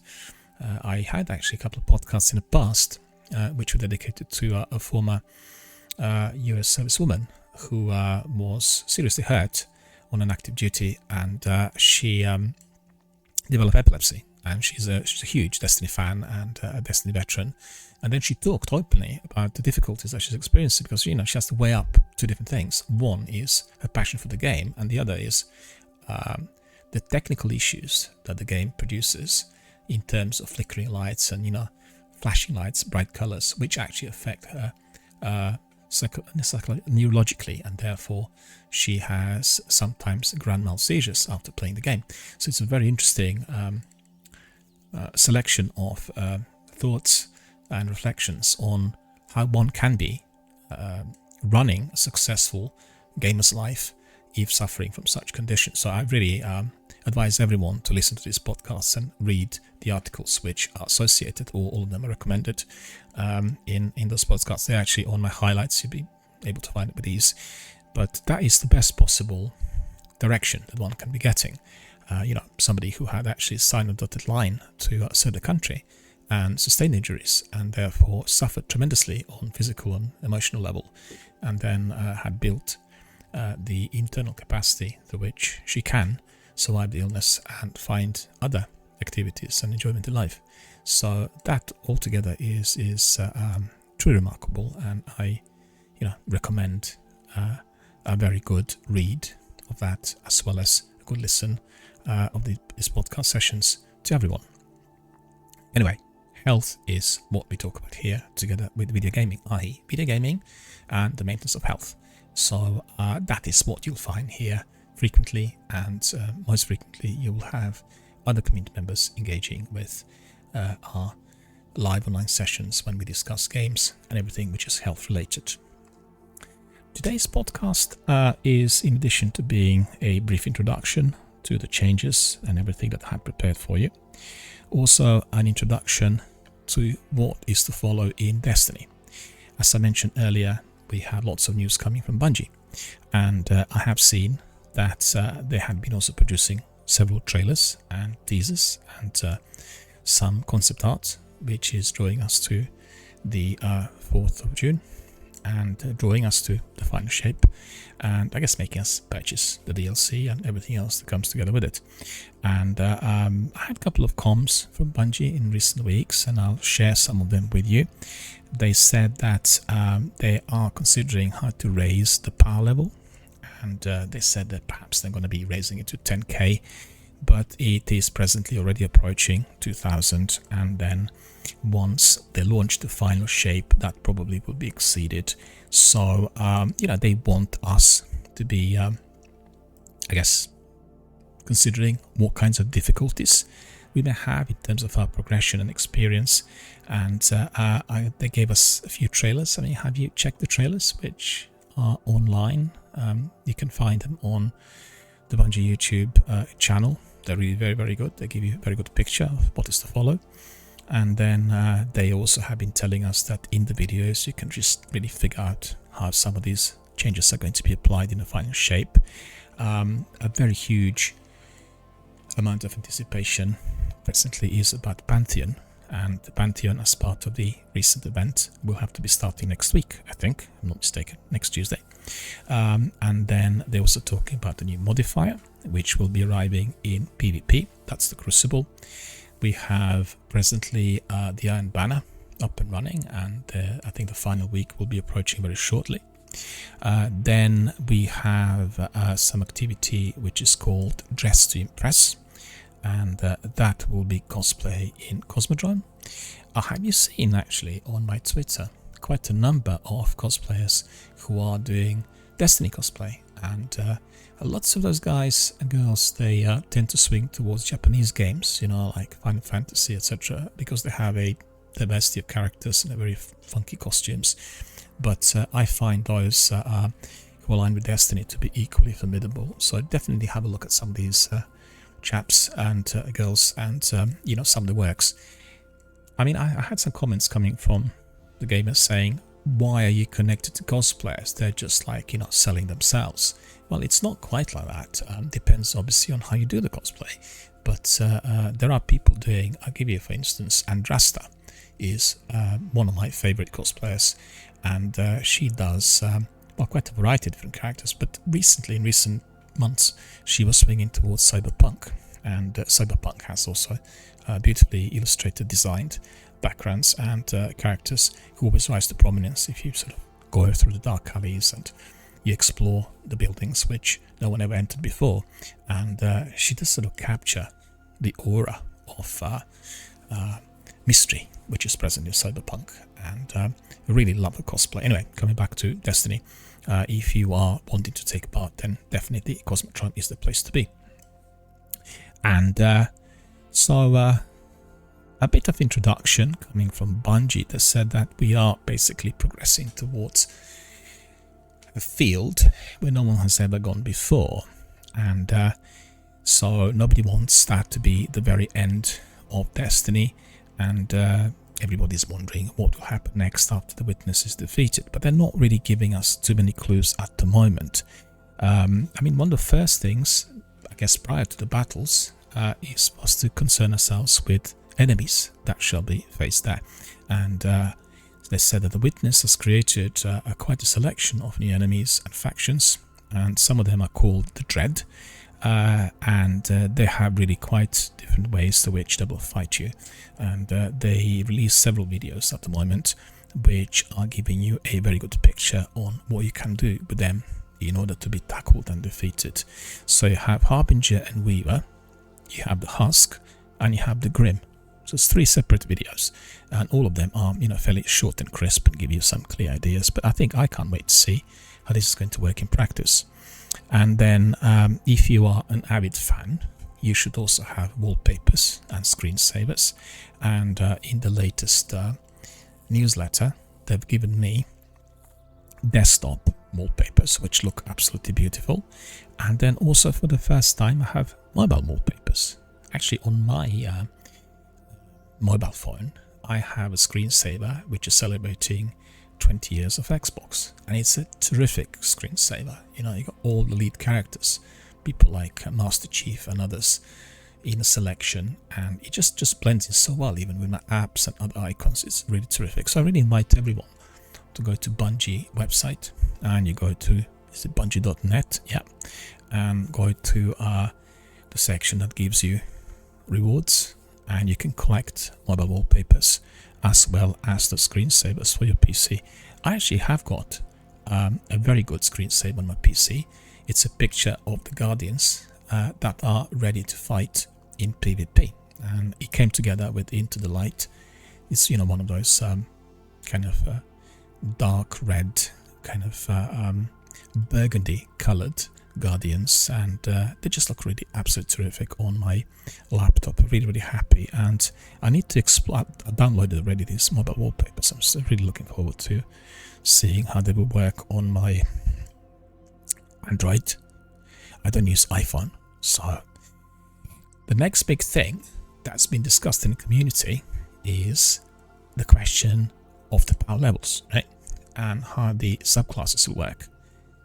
I had actually a couple of podcasts in the past which were dedicated to a former US servicewoman who was seriously hurt on an active duty, and she developed epilepsy. And she's a huge Destiny fan and a Destiny veteran. And then she talked openly about the difficulties that she's experiencing, because she has to weigh up two different things. One is her passion for the game, and the other is the technical issues that the game produces in terms of flickering lights and flashing lights, bright colors, which actually affect her neurologically, and therefore she has sometimes grand mal seizures after playing the game. So it's a very interesting selection of thoughts and reflections on how one can be running a successful gamer's life if suffering from such conditions. So I really advise everyone to listen to these podcasts and read the articles which are associated, or all of them are recommended in those podcasts. They're actually on my highlights. You'll be able to find it with ease. But that is the best possible direction that one can be getting. Somebody who had actually signed a dotted line to serve the country and sustained injuries, and therefore suffered tremendously on physical and emotional level, and then had built the internal capacity through which she can survive the illness and find other activities and enjoyment in life. So that altogether is truly remarkable, and I recommend a very good read of that, as well as a good listen of these podcast sessions to everyone. Anyway, health is what we talk about here, together with video gaming, i.e. video gaming and the maintenance of health. So that is what you'll find here frequently, and most frequently you will have other community members engaging with our live online sessions when we discuss games and everything which is health related. Today's podcast is, in addition to being a brief introduction to the changes and everything that I have prepared for you, also an introduction to what is to follow in Destiny. As I mentioned earlier, we have lots of news coming from Bungie, and I have seen that they have been also producing several trailers and teasers and some concept art, which is drawing us to the 4th of June and drawing us to the final shape, and I guess making us purchase the DLC and everything else that comes together with it. And I had a couple of comms from Bungie in recent weeks, and I'll share some of them with you. They said that they are considering how to raise the power level, and they said that perhaps they're going to be raising it to 10k, but it is presently already approaching 2000, and then once they launch the final shape, that probably will be exceeded. So they want us to be I guess considering what kinds of difficulties we may have in terms of our progression and experience. And they gave us a few trailers. I mean, have you checked the trailers which are online? You can find them on the Bungie YouTube channel. They're really very, very good. They give you a very good picture of what is to follow. And then they also have been telling us that in the videos you can just really figure out how some of these changes are going to be applied in the final shape. A very huge amount of anticipation presently is about Pantheon, and Pantheon, as part of the recent event, will have to be starting next week, I think, if I'm not mistaken, next Tuesday. And then they're also talking about the new modifier, which will be arriving in PvP. That's the Crucible. We have presently the Iron Banner up and running, and I think the final week will be approaching very shortly. Then we have some activity which is called Dress to Impress, and that will be cosplay in Cosmodrome. Have you seen actually on my Twitter quite a number of cosplayers who are doing Destiny cosplay, and lots of those guys and girls, they tend to swing towards Japanese games, you know, like Final Fantasy, etc., because they have a diversity of characters and very funky costumes. But I find those who align with Destiny to be equally formidable. So definitely have a look at some of these chaps and girls, and you know, some of the works. I mean, I had some comments coming from the gamers saying, why are you connected to cosplayers? They're just like, you know, selling themselves. Well, it's not quite like that. Depends obviously on how you do the cosplay. But there are people doing, I'll give you for instance, Andrasta is one of my favorite cosplayers, and she does well, quite a variety of different characters. But recently, in recent months, she was swinging towards Cyberpunk, and Cyberpunk has also beautifully illustrated, designed backgrounds and characters who always rise to prominence if you sort of go through the dark alleys and you explore the buildings which no one ever entered before. And she does sort of capture the aura of mystery which is present in Cyberpunk, and I really love the cosplay. Anyway, coming back to Destiny, if you are wanting to take part, then definitely Cosmodrome is the place to be. And so a bit of introduction coming from Bungie that said that we are basically progressing towards a field where no one has ever gone before, and so nobody wants that to be the very end of Destiny, and everybody's wondering what will happen next after the Witness is defeated, but they're not really giving us too many clues at the moment. I mean, one of the first things, I guess, prior to the battles is for us to concern ourselves with enemies that shall be faced there, and they said that the Witness has created quite a selection of new enemies and factions, and some of them are called the Dread, and they have really quite different ways to which they will fight you, and they release several videos at the moment which are giving you a very good picture on what you can do with them in order to be tackled and defeated. So you have Harbinger and Weaver, you have the Husk, and you have the Grim. So it's 3 separate videos, and all of them are, you know, fairly short and crisp and give you some clear ideas. But I can't wait to see how this is going to work in practice. And then if you are an avid fan, you should also have wallpapers and screensavers. And in the latest newsletter, they've given me desktop wallpapers, which look absolutely beautiful. And then also for the first time, I have mobile wallpapers. Actually, on my mobile phone, I have a screensaver which is celebrating 20 years of Xbox, and it's a terrific screensaver. You know, you got all the lead characters, people like Master Chief and others in a selection, and it just blends in so well, even with my apps and other icons. It's really terrific. So I really invite everyone to go to Bungie website, and you go to, is it bungie.net? Yeah, and go to the section that gives you rewards, and you can collect mobile wallpapers as well as the screensavers for your PC. I actually have got a very good screensaver on my PC. It's a picture of the Guardians that are ready to fight in PvP, and it came together with Into the Light. It's, you know, one of those kind of dark red, kind of burgundy colored Guardians, and they just look really absolutely terrific on my laptop. Really happy, and I need to explore. I downloaded already these mobile wallpapers. I'm still really looking forward to seeing how they will work on my Android. I don't use iPhone. So the next big thing that's been discussed in the community is the question of the power levels, right? And how the subclasses will work.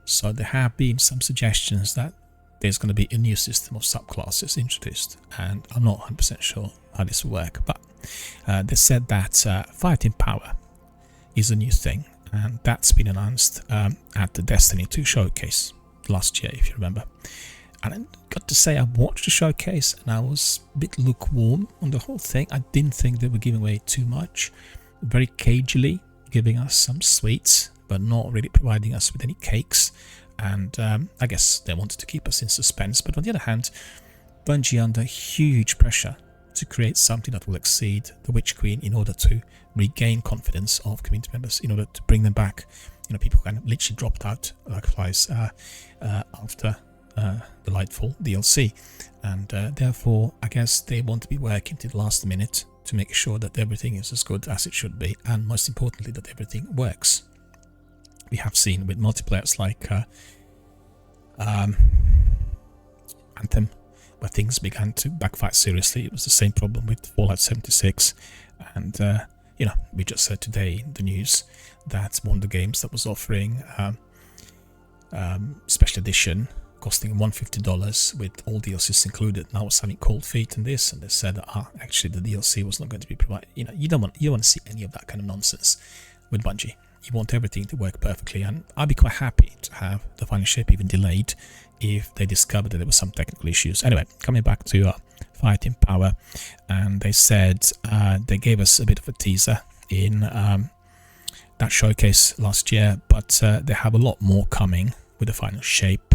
So there have been some suggestions that there's going to be a new system of subclasses introduced, and I'm not 100% sure how this will work, but they said that fighting power is a new thing, and that's been announced at the Destiny 2 showcase last year, if you remember. And I got to say, I watched the showcase and I was a bit lukewarm on the whole thing. I didn't think they were giving away too much, very cagily giving us some sweets, but not really providing us with any cakes. And I guess they wanted to keep us in suspense. But on the other hand, Bungie under huge pressure to create something that will exceed the Witch Queen in order to regain confidence of community members, in order to bring them back. You know, people kind of literally dropped out like flies after the Lightfall DLC, and therefore I guess they want to be working to the last minute to make sure that everything is as good as it should be, and most importantly that everything works. We have seen with multiplayers like Anthem, where things began to backfire seriously. It was the same problem with Fallout 76, and you know, we just said today in the news that one of the games that was offering special edition costing $150 with all DLCs included now was having cold feet and this, and they said that actually the DLC was not going to be provided. You know, you don't want to see any of that kind of nonsense with Bungie. You want everything to work perfectly, and I'd be quite happy to have the final shape even delayed if they discovered that there were some technical issues. Anyway, coming back to fighting power, and they said they gave us a bit of a teaser in that showcase last year, but they have a lot more coming with the final shape,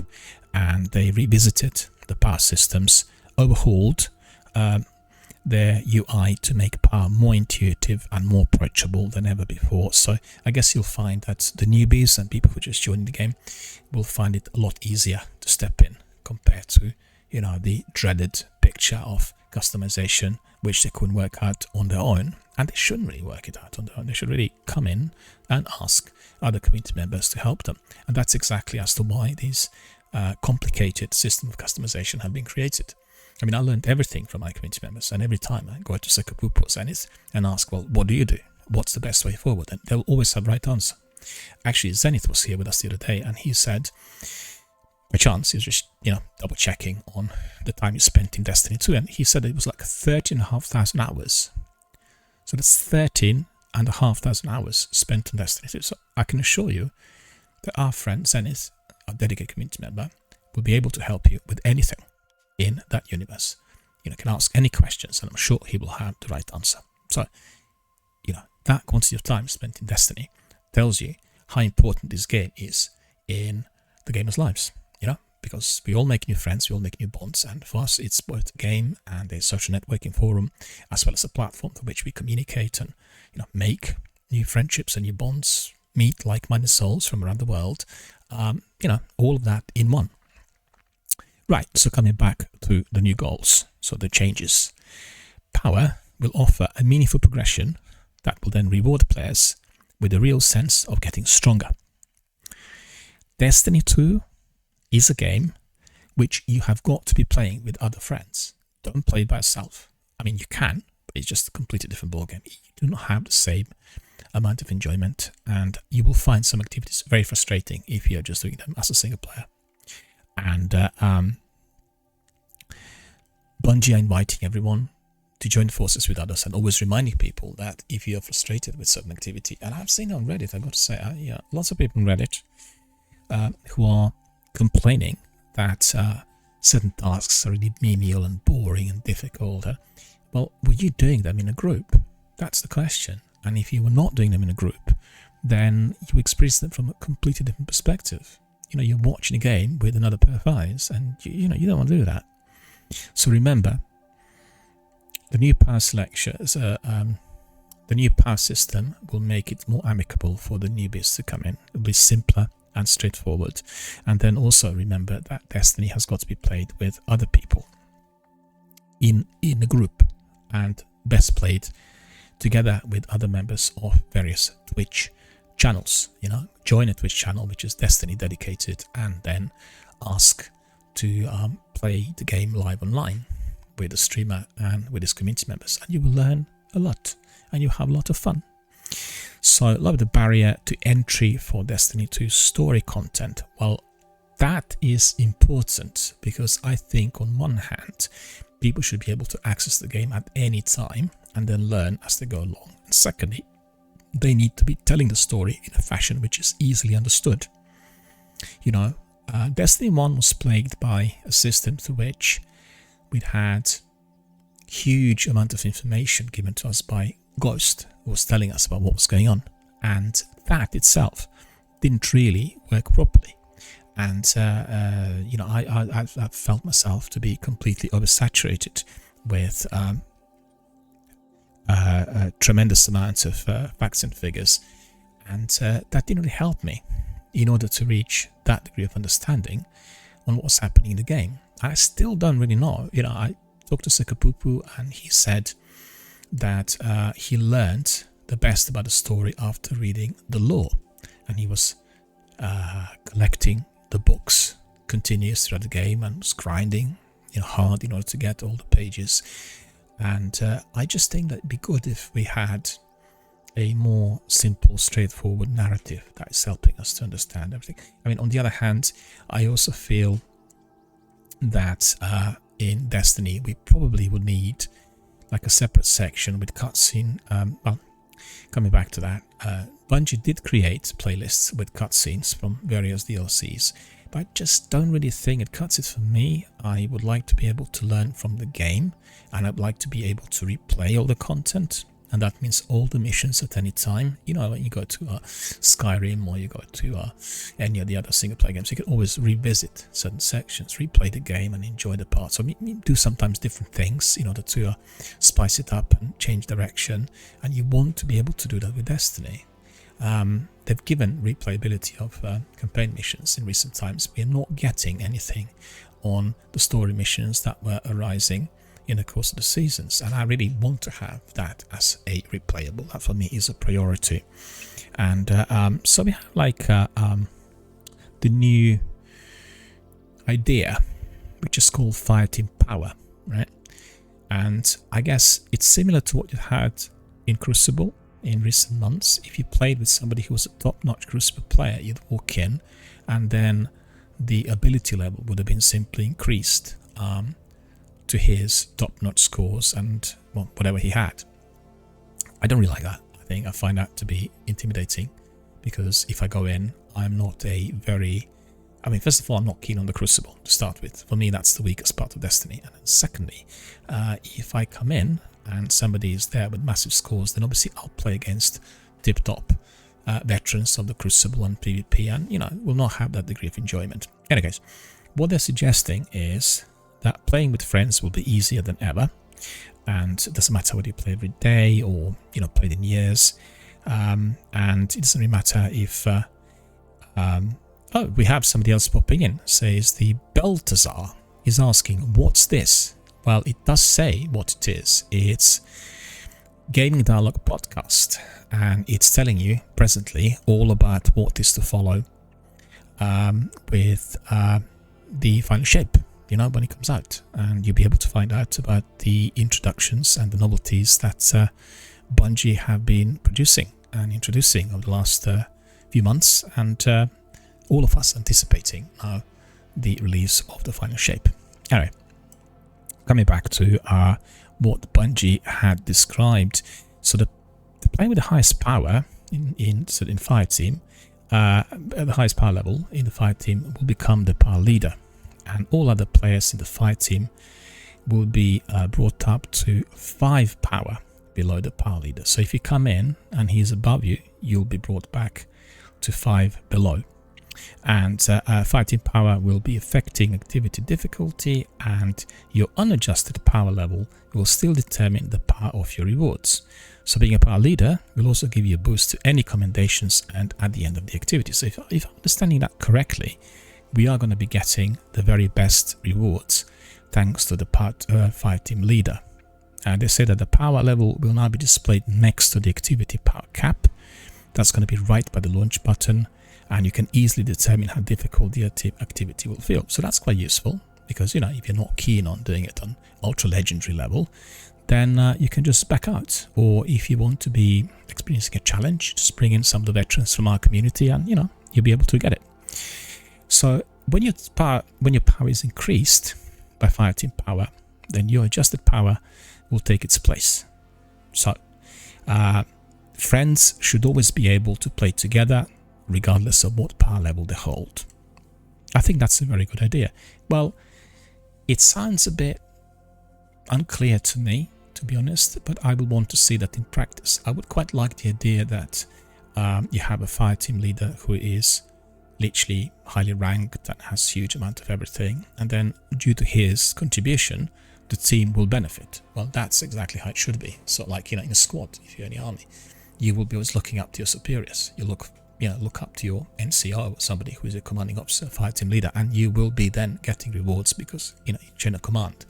and they revisited the power systems, overhauled their UI to make power more intuitive and more approachable than ever before. So I guess you'll find that the newbies and people who just joined the game will find it a lot easier to step in compared to, you know, the dreaded picture of customization which they couldn't work out on their own, and they shouldn't really work it out on their own. They should really come in and ask other community members to help them, and that's exactly as to why these complicated system of customization have been created. I mean, I learned everything from my community members, and every time I go to Sakapupo or Zenith and ask, well, what do you do? What's the best way forward? And they'll always have the right answer. Actually, Zenith was here with us the other day, and he said, by chance, he was just, you know, double checking on the time he spent in Destiny 2, and he said it was like 13,500 hours. So that's 13,500 hours spent on Destiny 2. So I can assure you that our friend Zenith, our dedicated community member, will be able to help you with anything in that universe. You know, can ask any questions, and I'm sure he will have the right answer. So, you know, that quantity of time spent in Destiny tells you how important this game is in the gamers' lives. You know, because we all make new friends, we all make new bonds, and for us it's both a game and a social networking forum, as well as a platform for which we communicate and, you know, make new friendships and new bonds, meet like-minded souls from around the world. You know, all of that in one. Right, so coming back to the new goals, so the changes. Power will offer a meaningful progression that will then reward players with a real sense of getting stronger. Destiny 2 is a game which you have got to be playing with other friends. Don't play it by yourself. I mean, you can, but it's just a completely different ballgame. You do not have the same amount of enjoyment, and you will find some activities very frustrating if you're just doing them as a single player. And Bungie are inviting everyone to join forces with others, and always reminding people that if you're frustrated with certain activity, and I've seen on Reddit, I've got to say, yeah, lots of people on Reddit who are complaining that certain tasks are really menial and boring and difficult. Well, were you doing them in a group? That's the question. And if you were not doing them in a group, then you experience them from a completely different perspective. You know, you're watching a game with another pair of eyes, and you know, you don't want to do that. So remember, the new power selections, the new power system will make it more amicable for the newbies to come in. It'll be simpler and straightforward. And then also remember that Destiny has got to be played with other people in a group, and best played together with other members of various Twitch channels. You know, join a Twitch channel which is Destiny dedicated, and then ask to play the game live online with a streamer and with his community members, and you will learn a lot and you have a lot of fun. So lower the barrier to entry for Destiny 2 story content. Well, that is important because I think on one hand, people should be able to access the game at any time and then learn as they go along. And secondly, they need to be telling the story in a fashion which is easily understood. You know, Destiny 1 was plagued by a system through which we'd had huge amount of information given to us by Ghost, who was telling us about what was going on, and that itself didn't really work properly. And you know, I felt myself to be completely oversaturated with a tremendous amount of facts and figures, and that didn't really help me in order to reach that degree of understanding on what was happening in the game. I still don't really know. You know, I talked to Sekapupu and he said that he learned the best about the story after reading the lore, and he was collecting the books continuous throughout the game and was grinding, you know, hard in order to get all the pages. And I just think that it'd be good if we had a more simple, straightforward narrative that is helping us to understand everything. I mean, on the other hand, I also feel that in Destiny we probably would need like a separate section with cutscene. Well, coming back to that, Bungie did create playlists with cutscenes from various DLCs, but I just don't really think it cuts it for me. I would like to be able to learn from the game, and I'd like to be able to replay all the content, and that means all the missions at any time. You know, when you go to Skyrim or you go to any of the other single-player games, you can always revisit certain sections, replay the game and enjoy the parts. So we do sometimes different things in order to spice it up and change direction, and you want to be able to do that with Destiny. They've given replayability of campaign missions in recent times. We are not getting anything on the story missions that were arising in the course of the seasons, and I really want to have that as a replayable. That for me is a priority. And so we have like the new idea, which is called Fireteam Power, right? And I guess it's similar to what you had in Crucible in recent months. If you played with somebody who was a top-notch Crucible player, you'd walk in and then the ability level would have been simply increased to his top-notch scores and, well, whatever he had. I don't really like that. I find that to be intimidating, because if I go in, I'm not a very... I mean, first of all, I'm not keen on the Crucible to start with. For me, that's the weakest part of Destiny. And then secondly, if I come in and somebody is there with massive scores, then obviously I'll play against tip-top veterans of the Crucible and PvP, and, you know, will not have that degree of enjoyment. Anyways, what they're suggesting is that playing with friends will be easier than ever, and it doesn't matter whether you play every day or, you know, played in years, and it doesn't really matter if oh, we have somebody else popping in. Says the Baltazar is asking, what's this? Well, it does say what it is. It's Gaming Dialogue Podcast, and it's telling you presently all about what is to follow with the Final Shape, you know, when it comes out, and you'll be able to find out about the introductions and the novelties that Bungie have been producing and introducing over the last few months, and all of us anticipating the release of the Final Shape. Anyway, coming back to what Bungie had described, so the playing with the highest power in Fireteam, at the highest power level in the Fireteam will become the power leader, and all other players in the Fireteam will be brought up to 5 power below the power leader. So if you come in and he's above you, you'll be brought back to 5 below. And Fireteam power will be affecting activity difficulty, and your unadjusted power level will still determine the power of your rewards. So being a power leader will also give you a boost to any commendations and at the end of the activity. So if I'm understanding that correctly, we are going to be getting the very best rewards thanks to the Fireteam leader. And they say that the power level will now be displayed next to the activity power cap. That's going to be right by the launch button, and you can easily determine how difficult the activity will feel. So that's quite useful, because, you know, if you're not keen on doing it on ultra legendary level, then you can just back out. Or if you want to be experiencing a challenge, just bring in some of the veterans from our community, and you'll be able to get it. So when your power is increased by fireteam power, then your adjusted power will take its place. So friends should always be able to play together regardless of what power level they hold. I think that's a very good idea. Well, it sounds a bit unclear to me, to be honest, but I would want to see that in practice. I would quite like the idea that you have a fireteam leader who is literally highly ranked and has huge amount of everything, and then due to his contribution, the team will benefit. Well, that's exactly how it should be. So like, in a squad, if you're in the army, you will be always looking up to your superiors. You look up to your NCO, or somebody who is a commanding officer, fireteam leader, and you will be then getting rewards because, in chain of command,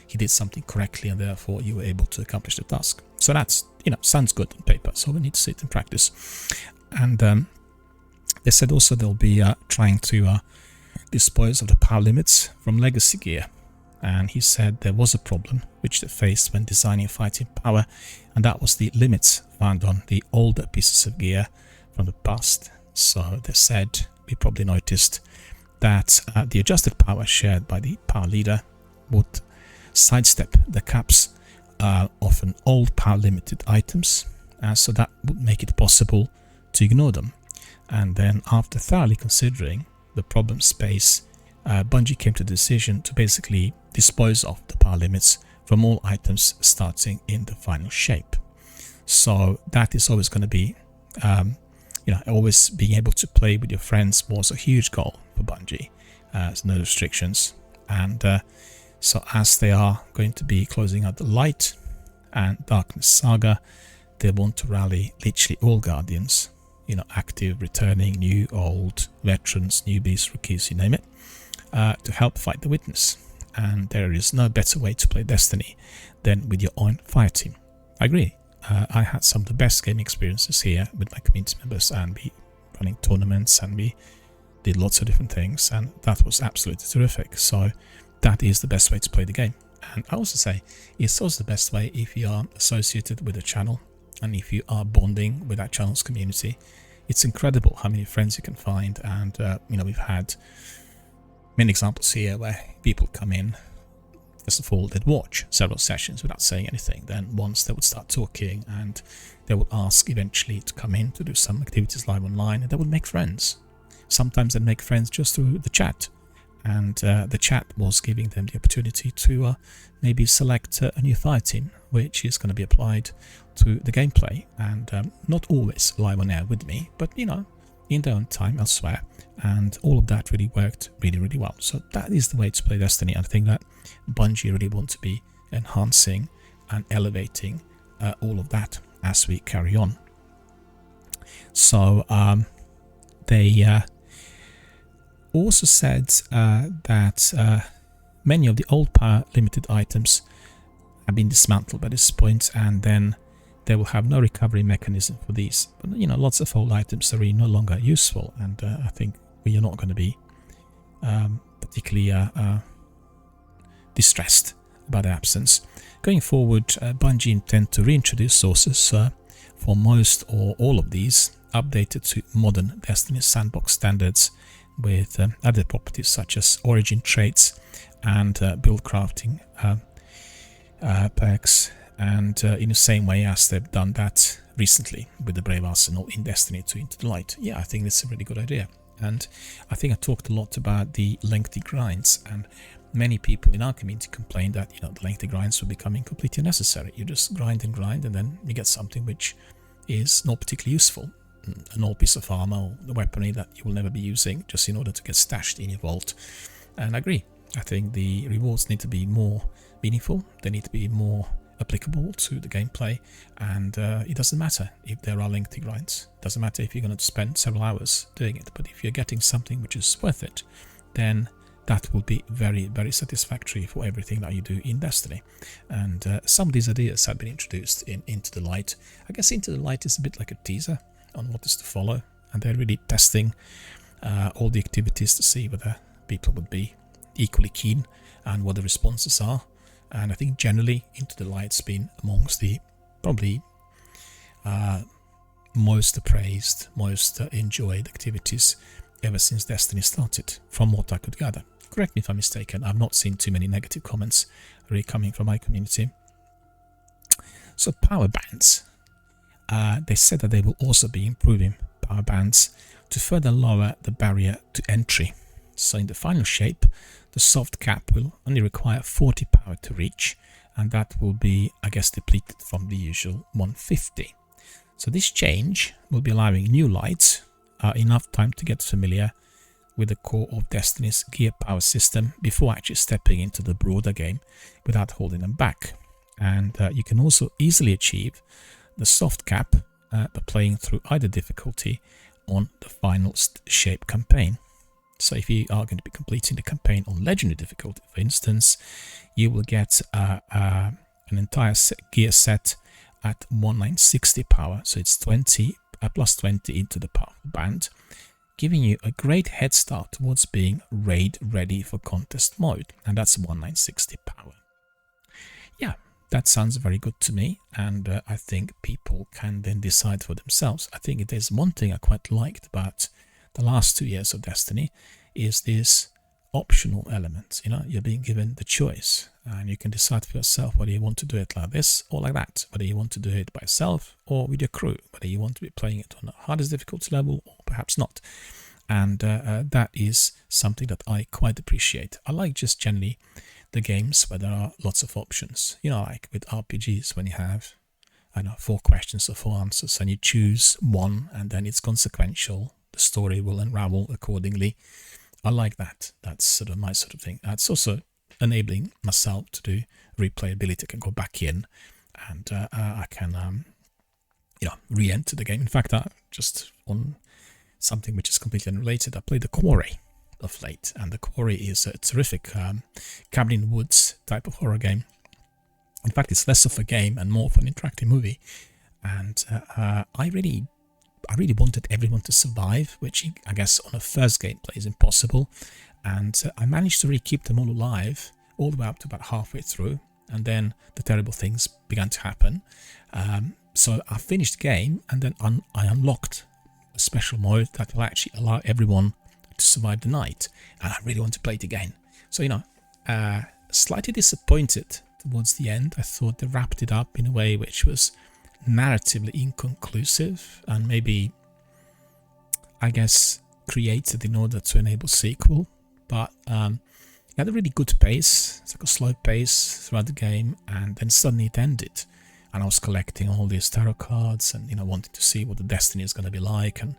he did something correctly and therefore you were able to accomplish the task. So that's, sounds good on paper. So we need to see it in practice. And they said also they'll be trying to dispose of the power limits from legacy gear. And he said there was a problem which they faced when designing fighting power, and that was the limits found on the older pieces of gear from the past. So they said, we probably noticed that the adjusted power shared by the power leader would sidestep the caps of an old power limited items, so that would make it possible to ignore them. And then after thoroughly considering the problem space, Bungie came to the decision to basically dispose of the power limits from all items starting in the final shape. So that is always going to be, always being able to play with your friends was a huge goal for Bungie. There's no restrictions. And so as they are going to be closing out the Light and Darkness Saga, they want to rally literally all Guardians, active, returning, new, old, veterans, newbies, rookies, you name it, to help fight the Witness. And there is no better way to play Destiny than with your own fire team. I agree. I had some of the best gaming experiences here with my community members, and we running tournaments, and we did lots of different things, and that was absolutely terrific. So that is the best way to play the game. And I also say it's also the best way if you are associated with a channel and if you are bonding with that channel's community. It's incredible how many friends you can find, and we've had many examples here where people come in. First of all, they'd watch several sessions without saying anything. Then once they would start talking, and they would ask eventually to come in to do some activities live online, and they would make friends. Sometimes they'd make friends just through the chat, and the chat was giving them the opportunity to maybe select a new fire team, which is going to be applied to the gameplay, and not always live on air with me, but in their own time elsewhere. And all of that really worked really, really well. So that is the way to play Destiny. I think that Bungie really want to be enhancing and elevating all of that as we carry on. So they also said that many of the old power limited items have been dismantled by this point, and then they will have no recovery mechanism for these. But lots of old items are really no longer useful, and I think we are not going to be particularly distressed about their absence. Going forward, Bungie intend to reintroduce sources for most or all of these, updated to modern Destiny sandbox standards, with other properties such as origin traits and build crafting perks, and in the same way as they've done that recently with the Brave Arsenal in Destiny 2 Into the Light. Yeah, I think that's a really good idea. And I think I talked a lot about the lengthy grinds, and many people in our community complained that the lengthy grinds were becoming completely unnecessary. You just grind, and then you get something which is not particularly useful. An old piece of armor or the weaponry that you will never be using just in order to get stashed in your vault. And I agree. I think the rewards need to be more meaningful. They need to be more applicable to the gameplay, and it doesn't matter if there are lengthy grinds. It doesn't matter if you're going to spend several hours doing it, but if you're getting something which is worth it, then that will be very, very satisfactory for everything that you do in Destiny. And some of these ideas have been introduced in Into the Light. I guess Into the Light is a bit like a teaser on what is to follow, and they're really testing all the activities to see whether people would be equally keen and what the responses are. and I think generally Into the Light's been amongst the probably most appraised, most enjoyed activities ever since Destiny started, from what I could gather. Correct me if I'm mistaken, I've not seen too many negative comments really coming from my community. So power bands. They said that they will also be improving power bands to further lower the barrier to entry. So in the final shape, the soft cap will only require 40 power to reach, and that will be, I guess, depleted from the usual 150. So this change will be allowing new lights enough time to get familiar with the core of Destiny's gear power system before actually stepping into the broader game without holding them back. And you can also easily achieve the soft cap by playing through either difficulty on the final shape campaign. So if you are going to be completing the campaign on legendary difficulty, for instance, you will get an entire gear set at 1960 power. So it's 20 plus 20 into the power band, giving you a great head start towards being raid ready for contest mode. And that's 1960 power. Yeah, that sounds very good to me, and I think people can then decide for themselves. I think it is one thing I quite liked about the last 2 years of Destiny is this optional element. You know, you're being given the choice, and you can decide for yourself whether you want to do it like this or like that, whether you want to do it by yourself or with your crew, whether you want to be playing it on the hardest difficulty level or perhaps not. And that is something that I quite appreciate. I like just generally the games where there are lots of options, you know, like with RPGs when you have, I don't know, 4 questions or 4 answers and you choose one and then it's consequential, the story will unravel accordingly. I like that. That's sort of my sort of thing. It's also enabling myself to do replayability. I can go back in and I can re-enter the game. In fact, just on something which is completely unrelated, I played The Quarry of late, and The Quarry is a terrific cabin in the woods type of horror game. In fact, it's less of a game and more of an interactive movie, and I really wanted everyone to survive, which I guess on a first gameplay is impossible, and I managed to really keep them all alive all the way up to about halfway through, and then the terrible things began to happen. So I finished the game, and then I unlocked a special mode that will actually allow everyone to survive the night, and I really want to play it again. So, you know, slightly disappointed towards the end. I thought they wrapped it up in a way which was narratively inconclusive and maybe, I guess, created in order to enable sequel, but it had a really good pace. It's like a slow pace throughout the game, and then suddenly it ended, and I was collecting all these tarot cards and, you know, wanting to see what the destiny is going to be like, and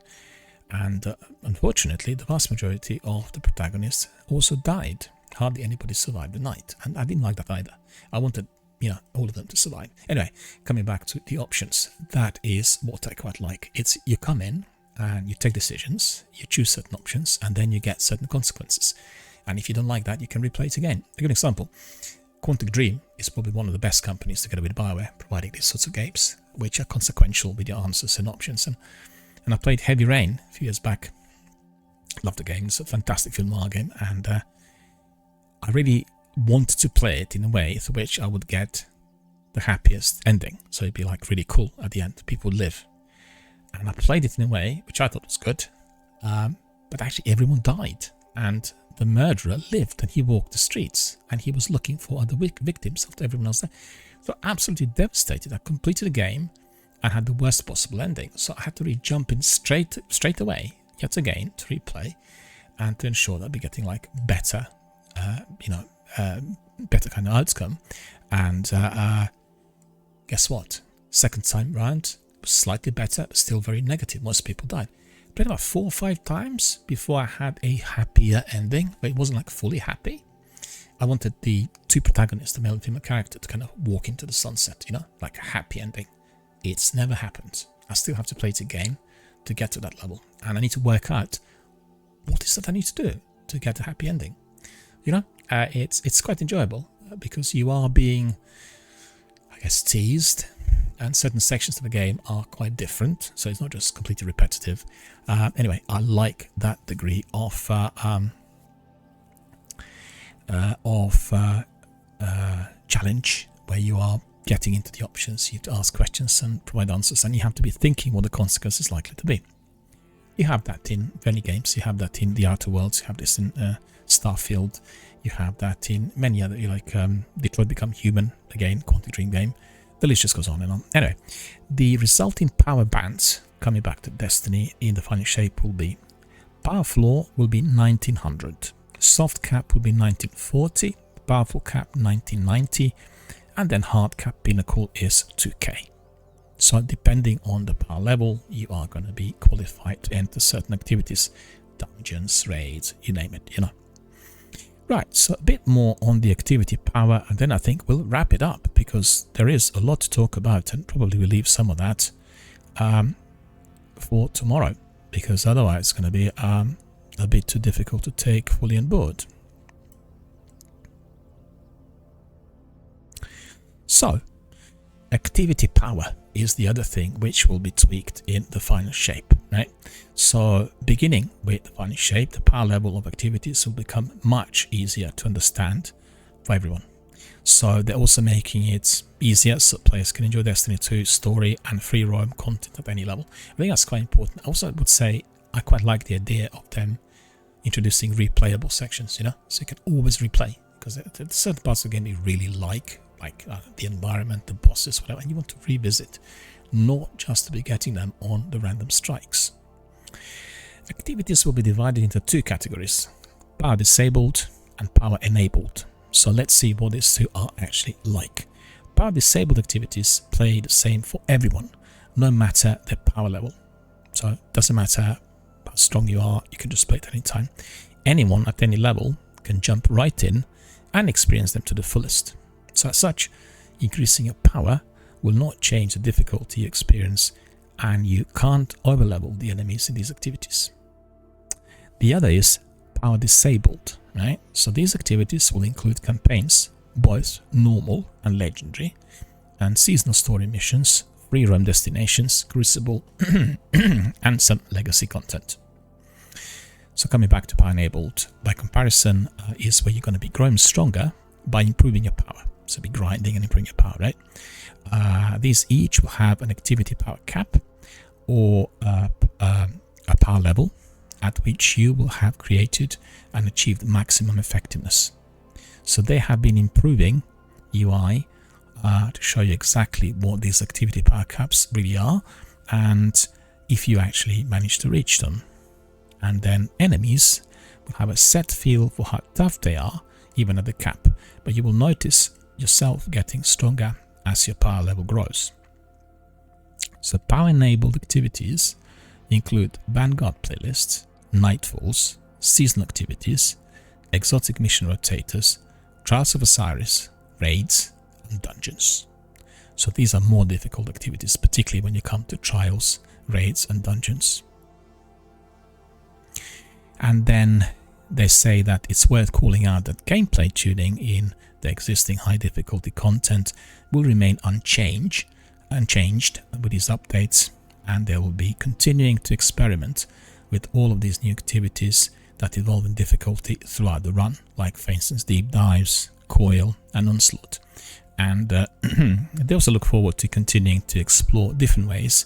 unfortunately the vast majority of the protagonists also died. Hardly anybody survived the night, and I didn't like that either. I wanted, you know, all of them to survive. Anyway, coming back to the options, that is what I quite like. It's you come in and you take decisions, you choose certain options, and then you get certain consequences. And if you don't like that, you can replay it again. A good example, Quantic Dream is probably one of the best companies together with BioWare providing these sorts of games, which are consequential with your answers and options. And I played Heavy Rain a few years back. Loved the game. It's a fantastic film noir game, and I really wanted to play it in a way through which I would get the happiest ending. So it'd be like really cool at the end. People would live. And I played it in a way which I thought was good, but actually everyone died, and the murderer lived, and he walked the streets, and he was looking for other victims after everyone else died. So absolutely devastated. I completed the game and had the worst possible ending. So I had to really jump in straight away, yet again, to replay and to ensure that we're getting like better, better kind of outcome. And guess what? Second time round was slightly better, but still very negative. Most people died. I played about 4 or 5 times before I had a happier ending, but it wasn't like fully happy. I wanted the 2 protagonists, the male and female character, to kind of walk into the sunset, you know, like a happy ending. It's never happened. I still have to play it again to get to that level, and I need to work out what is that I need to do to get a happy ending. You know, it's quite enjoyable because you are being, I guess, teased, and certain sections of the game are quite different, so it's not just completely repetitive. Anyway, I like that degree of challenge where you are getting into the options. You have to ask questions and provide answers, and you have to be thinking what the consequence is likely to be. You have that in many games. You have that in The Outer Worlds. You have this in Starfield. You have that in many other, like Detroit Become Human, again, Quantic Dream game. The list just goes on and on. Anyway, the resulting power bands, coming back to Destiny, in the final shape will be power floor will be 1900, soft cap will be 1940, powerful cap 1990, and then hard cap pinnacle is 2k. So depending on the power level, you are going to be qualified to enter certain activities, dungeons, raids, you name it, you know. Right, so a bit more on the activity power, and then I think we'll wrap it up, because there is a lot to talk about, and probably we'll leave some of that for tomorrow, because otherwise it's going to be a bit too difficult to take fully on board. So, activity power is the other thing which will be tweaked in the final shape, right? So beginning with the final shape, the power level of activities will become much easier to understand for everyone. So they're also making it easier so players can enjoy Destiny 2 story and free roam content at any level. I think that's quite important. Also, I would say I quite like the idea of them introducing replayable sections, you know, so you can always replay, because there's certain parts of the game you really like the environment, the bosses, whatever, and you want to revisit, not just to be getting them on the random strikes. Activities will be divided into two categories: power disabled and power enabled. So let's see what these two are actually like. Power disabled activities play the same for everyone, no matter their power level. So it doesn't matter how strong you are, you can just play it at any time. Anyone at any level can jump right in and experience them to the fullest. So as such, increasing your power will not change the difficulty you experience, and you can't overlevel the enemies in these activities. The other is power disabled, right? So these activities will include campaigns, both normal and legendary, and seasonal story missions, free roam destinations, Crucible, and some legacy content. So coming back to power enabled, by comparison, is where you're going to be growing stronger by improving your power. So be grinding and improving your power, right? These each will have an activity power cap or a power level at which you will have created and achieved maximum effectiveness. So they have been improving UI to show you exactly what these activity power caps really are, and if you actually manage to reach them. And then enemies will have a set feel for how tough they are, even at the cap, but you will notice yourself getting stronger as your power level grows. So power enabled activities include Vanguard playlists, Nightfalls, seasonal activities, exotic mission rotators, Trials of Osiris, raids, and dungeons. So these are more difficult activities, particularly when you come to trials, raids, and dungeons. And then they say that it's worth calling out that gameplay tuning in the existing high difficulty content will remain unchanged with these updates, and they will be continuing to experiment with all of these new activities that evolve in difficulty throughout the run, like for instance deep dives, coil, and onslaught. And they also look forward to continuing to explore different ways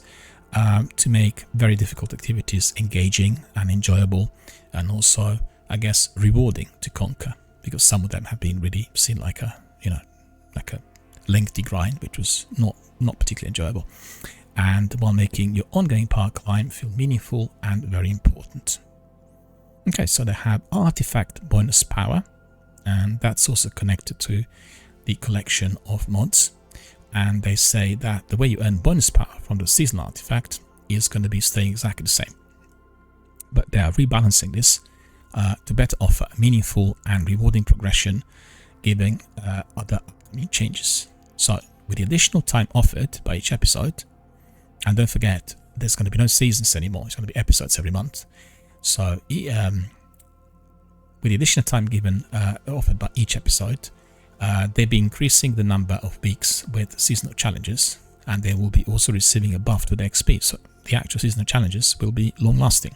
to make very difficult activities engaging and enjoyable, and also, I guess, rewarding to conquer, because some of them have been really seen like a lengthy grind, which was not particularly enjoyable, and while making your ongoing power climb feel meaningful and very important. Okay, so they have artifact bonus power, and that's also connected to the collection of mods, and they say that the way you earn bonus power from the seasonal artifact is going to be staying exactly the same, but they are rebalancing this to better offer a meaningful and rewarding progression, giving other upcoming changes. So with the additional time offered by each episode, and don't forget, there's going to be no seasons anymore, it's going to be episodes every month. So with the additional time given offered by each episode, they'll be increasing the number of weeks with seasonal challenges, and they will be also receiving a buff to the XP, so the actual seasonal challenges will be long lasting.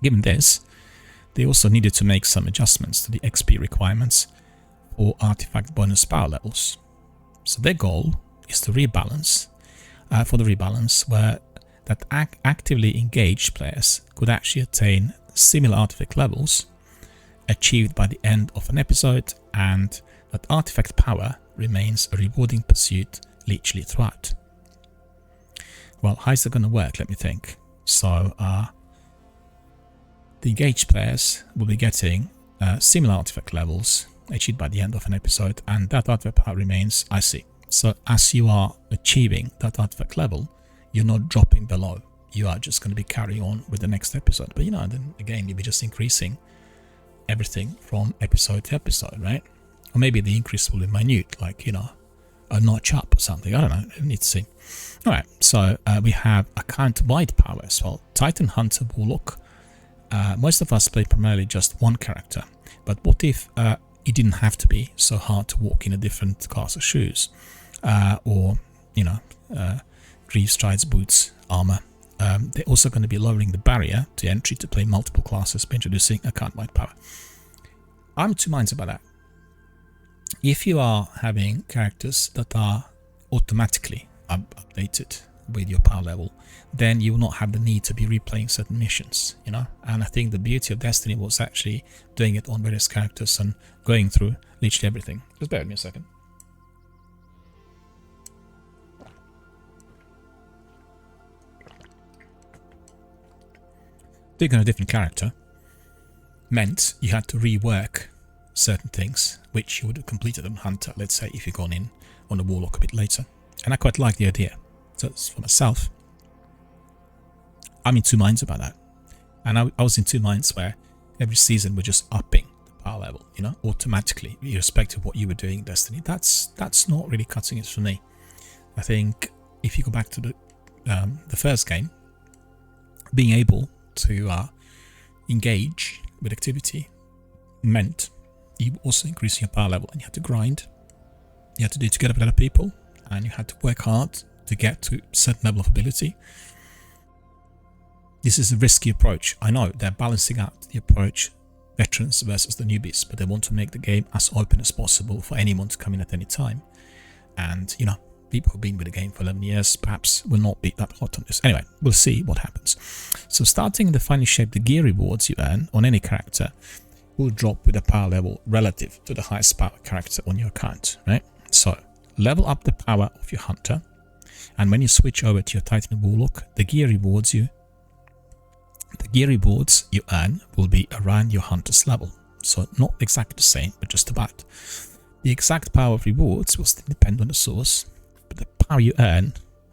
Given this, they also needed to make some adjustments to the XP requirements or artifact bonus power levels. So their goal is to rebalance, for the rebalance where that actively engaged players could actually attain similar artifact levels achieved by the end of an episode, and that artifact power remains a rewarding pursuit literally throughout. Well, how is that going to work? Let me think. So the engaged players will be getting similar artifact levels achieved by the end of an episode, and that artifact power remains. I see. So as you are achieving that artifact level, you're not dropping below. You are just going to be carrying on with the next episode. But then again, you'll be just increasing everything from episode to episode, right? Or maybe the increase will be minute, like, a notch up or something. I don't know. I need to see. All right. So we have account-wide power as well. Titan, Hunter, Warlock. Most of us play primarily just one character. But what if it didn't have to be so hard to walk in a different class of shoes? Or, Greaves, Strides, Boots, Armor. They're also going to be lowering the barrier to entry to play multiple classes by introducing account-wide power. I'm 2 minds about that. If you are having characters that are automatically updated with your power level, then you will not have the need to be replaying certain missions, And I think the beauty of Destiny was actually doing it on various characters and going through literally everything. Just bear with me a second. Doing on a different character meant you had to rework certain things, which you would have completed on Hunter, let's say, if you'd gone in on the Warlock a bit later. And I quite like the idea. So for myself, I'm in 2 minds about that. And I was in 2 minds where every season we're just upping the power level, automatically, irrespective of what you were doing in Destiny. That's not really cutting it for me. I think if you go back to the first game, being able to engage with activity meant you also increasing your power level, and you had to grind. You had to do it together with other people, and you had to work hard to get to a certain level of ability. This is a risky approach. I know they're balancing out the approach, veterans versus the newbies, but they want to make the game as open as possible for anyone to come in at any time. And, people who've been with the game for 11 years perhaps will not be that hot on this. Anyway, we'll see what happens. So starting in the finely shaped, the gear rewards you earn on any character will drop with a power level relative to the highest power character on your account, right? So level up the power of your Hunter, and when you switch over to your Titan Warlock, the gear rewards you earn will be around your Hunter's level. So not exactly the same, but just about. The exact power of rewards will still depend on the source, but the power you earn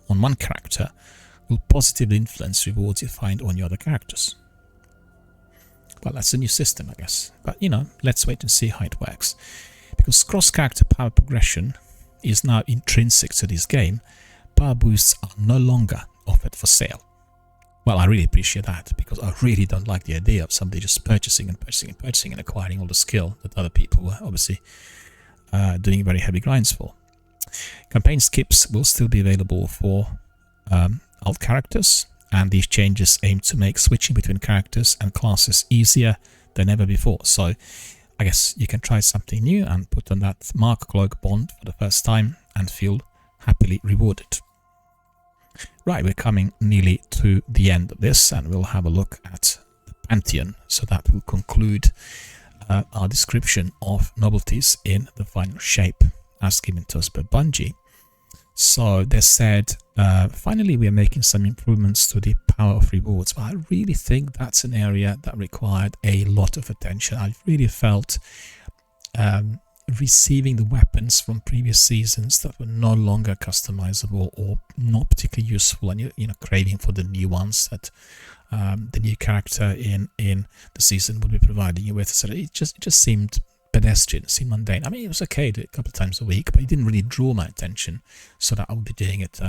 on one character will positively influence rewards you find on your other characters. Well, that's a new system, I guess. But, let's wait and see how it works. Because cross-character power progression is now intrinsic to this game, power boosts are no longer offered for sale. Well, I really appreciate that, because I really don't like the idea of somebody just purchasing and acquiring all the skill that other people were obviously doing very heavy grinds for. Campaign skips will still be available for alt characters, and these changes aim to make switching between characters and classes easier than ever before. So I guess you can try something new and put on that Mark Cloak bond for the first time and feel happily rewarded. Right, we're coming nearly to the end of this, and we'll have a look at the Pantheon. So that will conclude our description of novelties in the final shape as given to us by Bungie. So they said, finally we are making some improvements to the power of rewards. But I really think that's an area that required a lot of attention. I really felt receiving the weapons from previous seasons that were no longer customizable or not particularly useful, and craving for the new ones that the new character in the season would be providing you with. So it just seemed pedestrian, it seemed mundane. I mean, it was okay to do it a couple of times a week, but it didn't really draw my attention, so that I would be doing it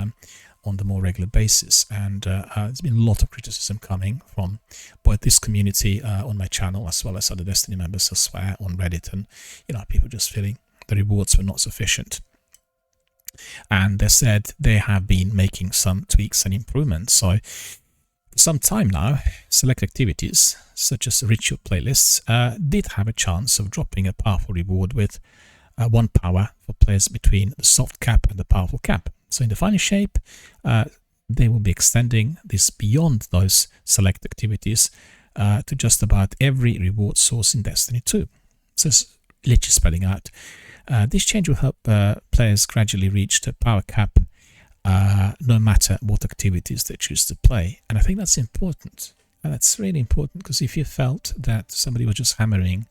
on the more regular basis. And there's been a lot of criticism coming from both this community on my channel as well as other Destiny members elsewhere on Reddit, and people just feeling the rewards were not sufficient. And they said they have been making some tweaks and improvements. So for some time now, select activities such as ritual playlists did have a chance of dropping a powerful reward with 1 power for players between the soft cap and the powerful cap. So in the final shape, they will be extending this beyond those select activities to just about every reward source in Destiny 2. So it's literally spelling out. This change will help players gradually reach the power cap no matter what activities they choose to play. And I think that's important. And that's really important, because if you felt that somebody was just hammering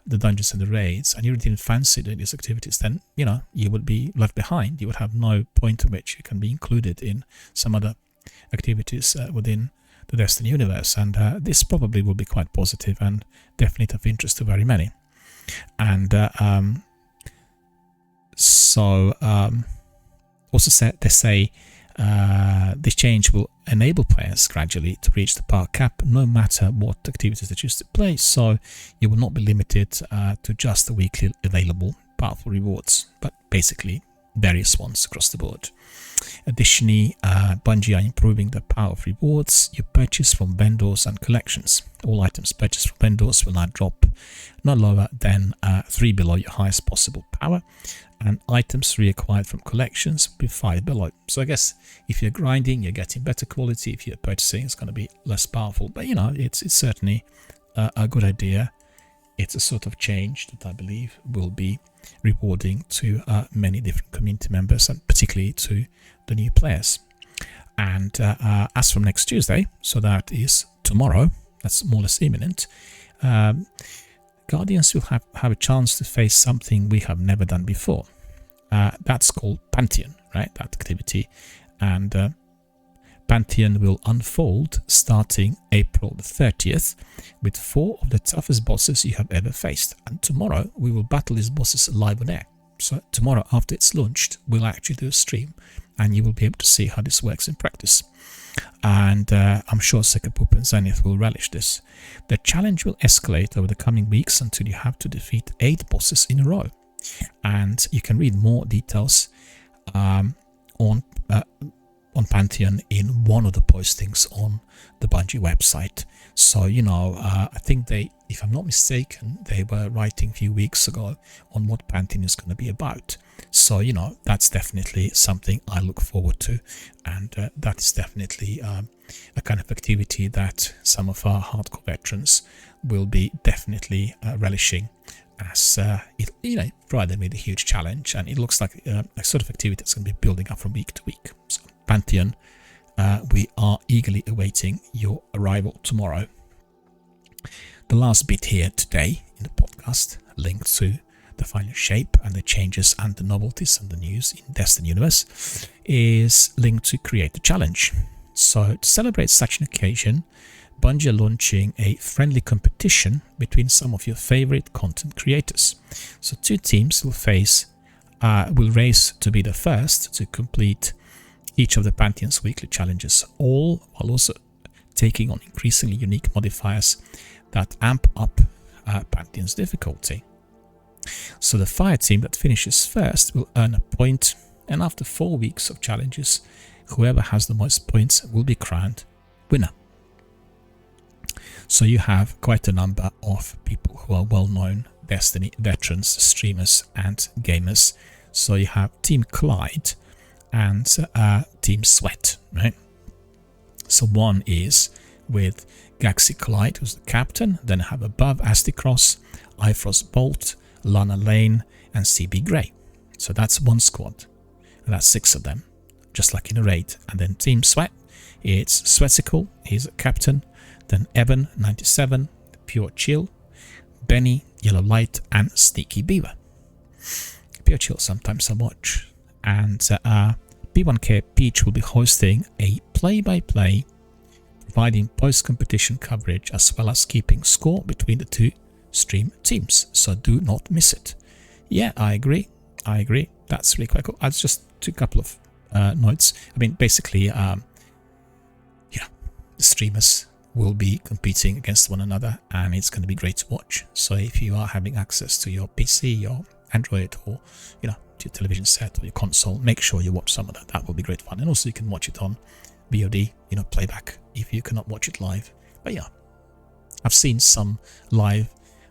the dungeons and the raids and you didn't fancy doing these activities, then you would be left behind. You would have no point at which you can be included in some other activities within the Destiny universe. And this probably will be quite positive and definitely of interest to very many. And also they say this change will enable players gradually to reach the power cap no matter what activities they choose to play, so you will not be limited to just the weekly available powerful rewards, but basically various ones across the board. Additionally, Bungie are improving the power of rewards you purchase from vendors and collections. All items purchased from vendors will now drop no lower than 3 below your highest possible power, and items reacquired from collections will be 5 below. So I guess if you're grinding, you're getting better quality. If you're purchasing, it's going to be less powerful. But it's certainly a good idea. It's a sort of change that I believe will be rewarding to many different community members, and particularly to the new players. And as from next Tuesday, so that is tomorrow, that's more or less imminent, Guardians will have a chance to face something we have never done before. That's called Pantheon, right? That activity. And Pantheon will unfold starting April the 30th with 4 of the toughest bosses you have ever faced. And tomorrow we will battle these bosses live on air. So tomorrow, after it's launched, we'll actually do a stream and you will be able to see how this works in practice. And I'm sure Sekapup and Zenith will relish this. The challenge will escalate over the coming weeks until you have to defeat 8 bosses in a row. And you can read more details on Pantheon in one of the postings on the Bungie website. So, I think if I'm not mistaken, they were writing a few weeks ago on what Pantheon is going to be about. So, that's definitely something I look forward to. And that is definitely a kind of activity that some of our hardcore veterans will be definitely relishing, as it provided me a huge challenge. And it looks like a sort of activity that's going to be building up from week to week. So, Pantheon, we are eagerly awaiting your arrival tomorrow. The last bit here today in the podcast, linked to the final shape and the changes and the novelties and the news in Destiny Universe, is linked to Create a Challenge. So to celebrate such an occasion, Bungie are launching a friendly competition between some of your favorite content creators. So 2 teams will race to be the first to complete each of the Pantheon's weekly challenges, all while also taking on increasingly unique modifiers that amp up Pantheon's difficulty. So the fire team that finishes first will earn a point, and after 4 weeks of challenges, whoever has the most points will be crowned winner. So you have quite a number of people who are well-known Destiny veterans, streamers and gamers. So you have Team Clyde and Team Sweat, right? So one is with Gaxi Clyde, who's the captain. Then I have above Asticross, Ifrost Bolt, Lana Lane, and CB Grey. So that's one squad, and that's 6 of them, just like in a raid. And then Team Sweat, it's Sweatical, he's a captain. Then Evan 97, Pure Chill, Benny, Yellow Light, and Sneaky Beaver. Pure Chill sometimes I watch. And P1K Peach will be hosting a play-by-play, providing post-competition coverage as well as keeping score between the 2 stream teams. So do not miss it. Yeah, I agree. That's really quite cool. I just took a couple of notes. I mean, basically, the streamers will be competing against one another, and it's going to be great to watch. So if you are having access to your PC, your Android, or your television set or your console, make sure you watch some of that. That will be great fun. And also you can watch it on VOD, playback if you cannot watch it live. But yeah, I've seen some live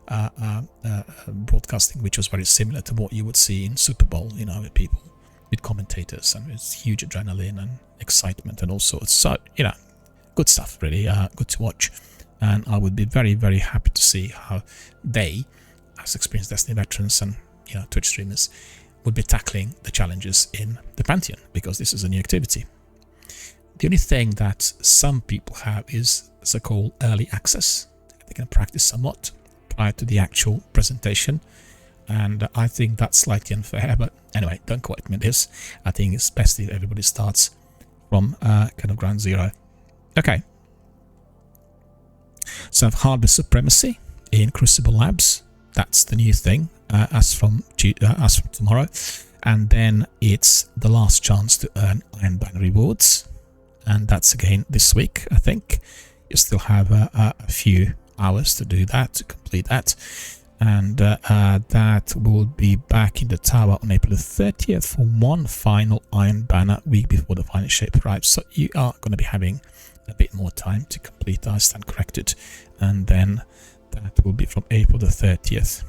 broadcasting, which was very similar to what you would see in Super Bowl, with people, with commentators, and it's huge adrenaline and excitement and all sorts. So, good stuff, really, good to watch. And I would be very, very happy to see how they, as experienced Destiny veterans and, Twitch streamers, would be tackling the challenges in the Pantheon, because this is a new activity. The only thing that some people have is so-called early access. They can practice somewhat prior to the actual presentation, and I think that's slightly unfair, but anyway, don't quote me on this. I think it's best if everybody starts from kind of ground zero. Okay, so hardware supremacy in Crucible Labs, that's the new thing as from tomorrow, and then it's the last chance to earn Iron Banner rewards, and that's again this week. I think you still have a few hours to do that, to complete that, and that will be back in the tower on April the 30th for one final Iron Banner week before the final shape arrives. So you are going to be having a bit more time to complete. I stand corrected, and then that will be from April the 30th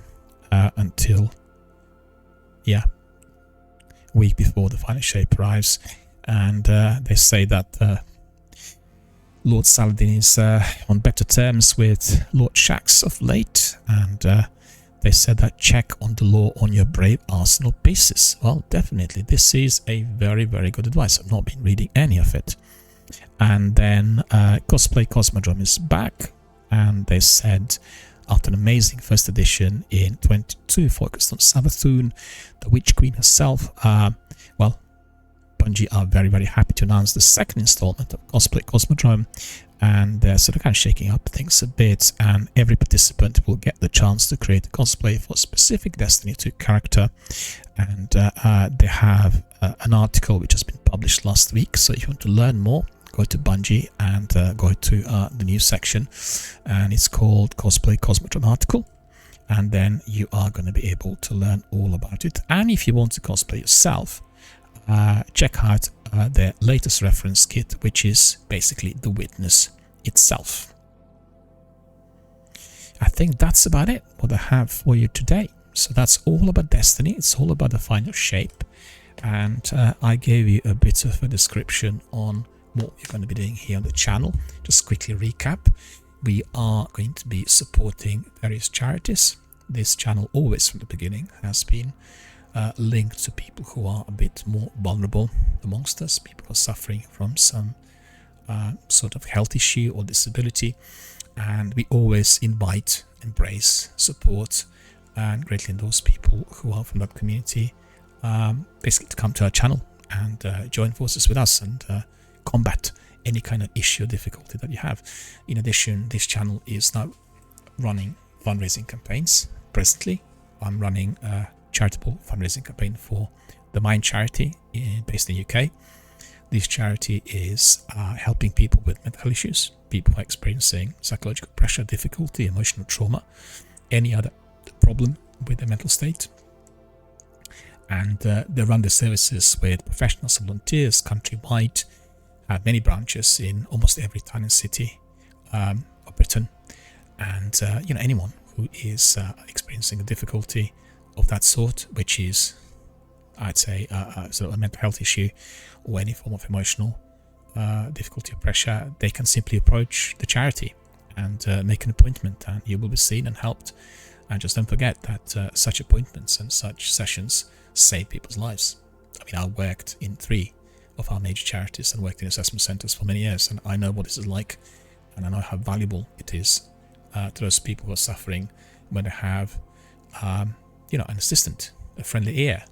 until week before the final shape arrives. And they say that Lord Saladin is on better terms with Lord Shaxx of late, and they said that check on the law on your brave arsenal pieces. Well, definitely, this is a very, very good advice. I've not been reading any of it. And then Cosplay Cosmodrome is back, and they said after an amazing first edition in 22 focused on Savathûn, the Witch Queen herself, Bungie are very, very happy to announce the second installment of Cosplay Cosmodrome, and they're sort of kind of shaking up things a bit, and every participant will get the chance to create a cosplay for a specific Destiny 2 character. And they have an article which has been published last week, so if you want to learn more, go to Bungie and go to the news section, and it's called Cosplay Cosmodrome article, and then you are going to be able to learn all about it. And if you want to cosplay yourself, check out their latest reference kit, which is basically the Witness itself. I think that's about it, what I have for you today. So that's all about Destiny. It's all about the final shape, and I gave you a bit of a description on what we're going to be doing here on the channel. Just quickly recap, we are going to be supporting various charities. This channel always from the beginning has been linked to people who are a bit more vulnerable amongst us, people who are suffering from some sort of health issue or disability, and we always invite, embrace, support, and greatly endorse people who are from that community, basically to come to our channel and join forces with us and combat any kind of issue or difficulty that you have. In addition, this channel is now running fundraising campaigns. Presently, I'm running charitable fundraising campaign for the Mind charity based in the UK. This charity is helping people with mental issues, people who are experiencing psychological pressure, difficulty, emotional trauma, any other problem with their mental state. And they run the services with professionals and volunteers countrywide, have many branches in almost every town and city of Britain. And anyone who is experiencing a difficulty of that sort, which is, I'd say, sort of a mental health issue or any form of emotional difficulty or pressure, they can simply approach the charity and make an appointment, and you will be seen and helped. And just don't forget that such appointments and such sessions save people's lives. I mean, I worked in 3 of our major charities and worked in assessment centres for many years, and I know what this is like, and I know how valuable it is to those people who are suffering when they have an assistant, a friendly ear,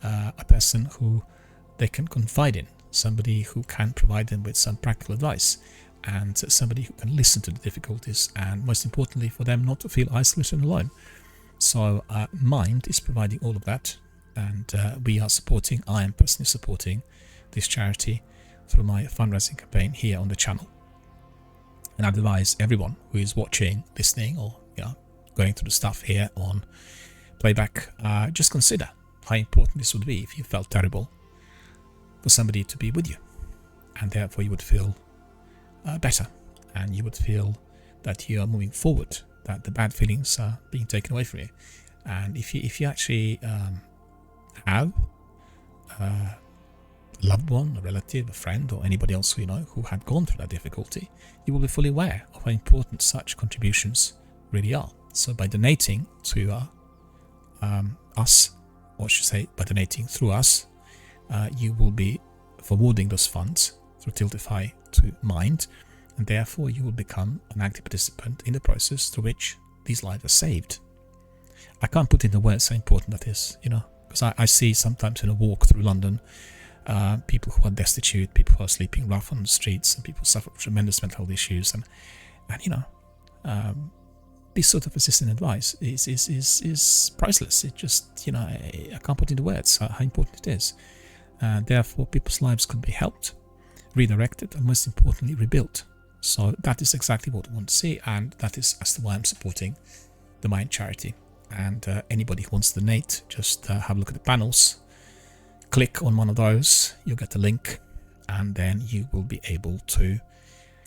a person who they can confide in, somebody who can provide them with some practical advice, and somebody who can listen to the difficulties, and most importantly for them not to feel isolated and alone. So Mind is providing all of that, and I am personally supporting this charity through my fundraising campaign here on the channel. And I advise everyone who is watching, listening, or going through the stuff here on playback, just consider how important this would be if you felt terrible, for somebody to be with you, and therefore you would feel better, and you would feel that you are moving forward, that the bad feelings are being taken away from you. And if you actually have a loved one, a relative, a friend, or anybody else who you know who had gone through that difficulty, you will be fully aware of how important such contributions really are. So by donating to us, or I should say by donating through us, you will be forwarding those funds through Tiltify to Mind, and therefore you will become an active participant in the process through which these lives are saved. I can't put in the words how important that is, because I see sometimes in a walk through London, people who are destitute, people who are sleeping rough on the streets, and people suffer tremendous mental health issues, and this sort of assistant advice is priceless. It just, I can't put into words how important it is. Therefore, people's lives could be helped, redirected, and most importantly, rebuilt. So that is exactly what we want to see, and that is as to why I'm supporting the Mind charity. And anybody who wants to donate, just have a look at the panels, click on one of those, you'll get the link, and then you will be able to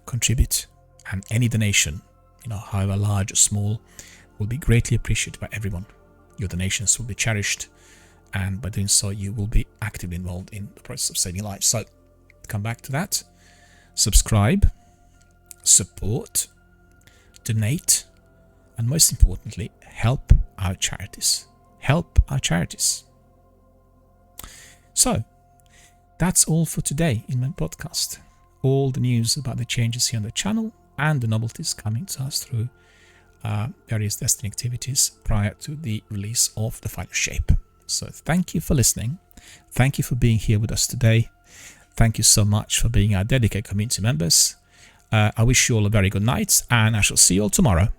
contribute. And any donation, however large or small, will be greatly appreciated by everyone. Your donations will be cherished, and by doing so, you will be actively involved in the process of saving lives. So, come back to that. Subscribe, support, donate, and most importantly, help our charities. Help our charities. So, that's all for today in my podcast. All the news about the changes here on the channel and the novelties coming to us through various Destiny activities prior to the release of the final shape. So thank you for listening. Thank you for being here with us today. Thank you so much for being our dedicated community members. I wish you all a very good night, and I shall see you all tomorrow.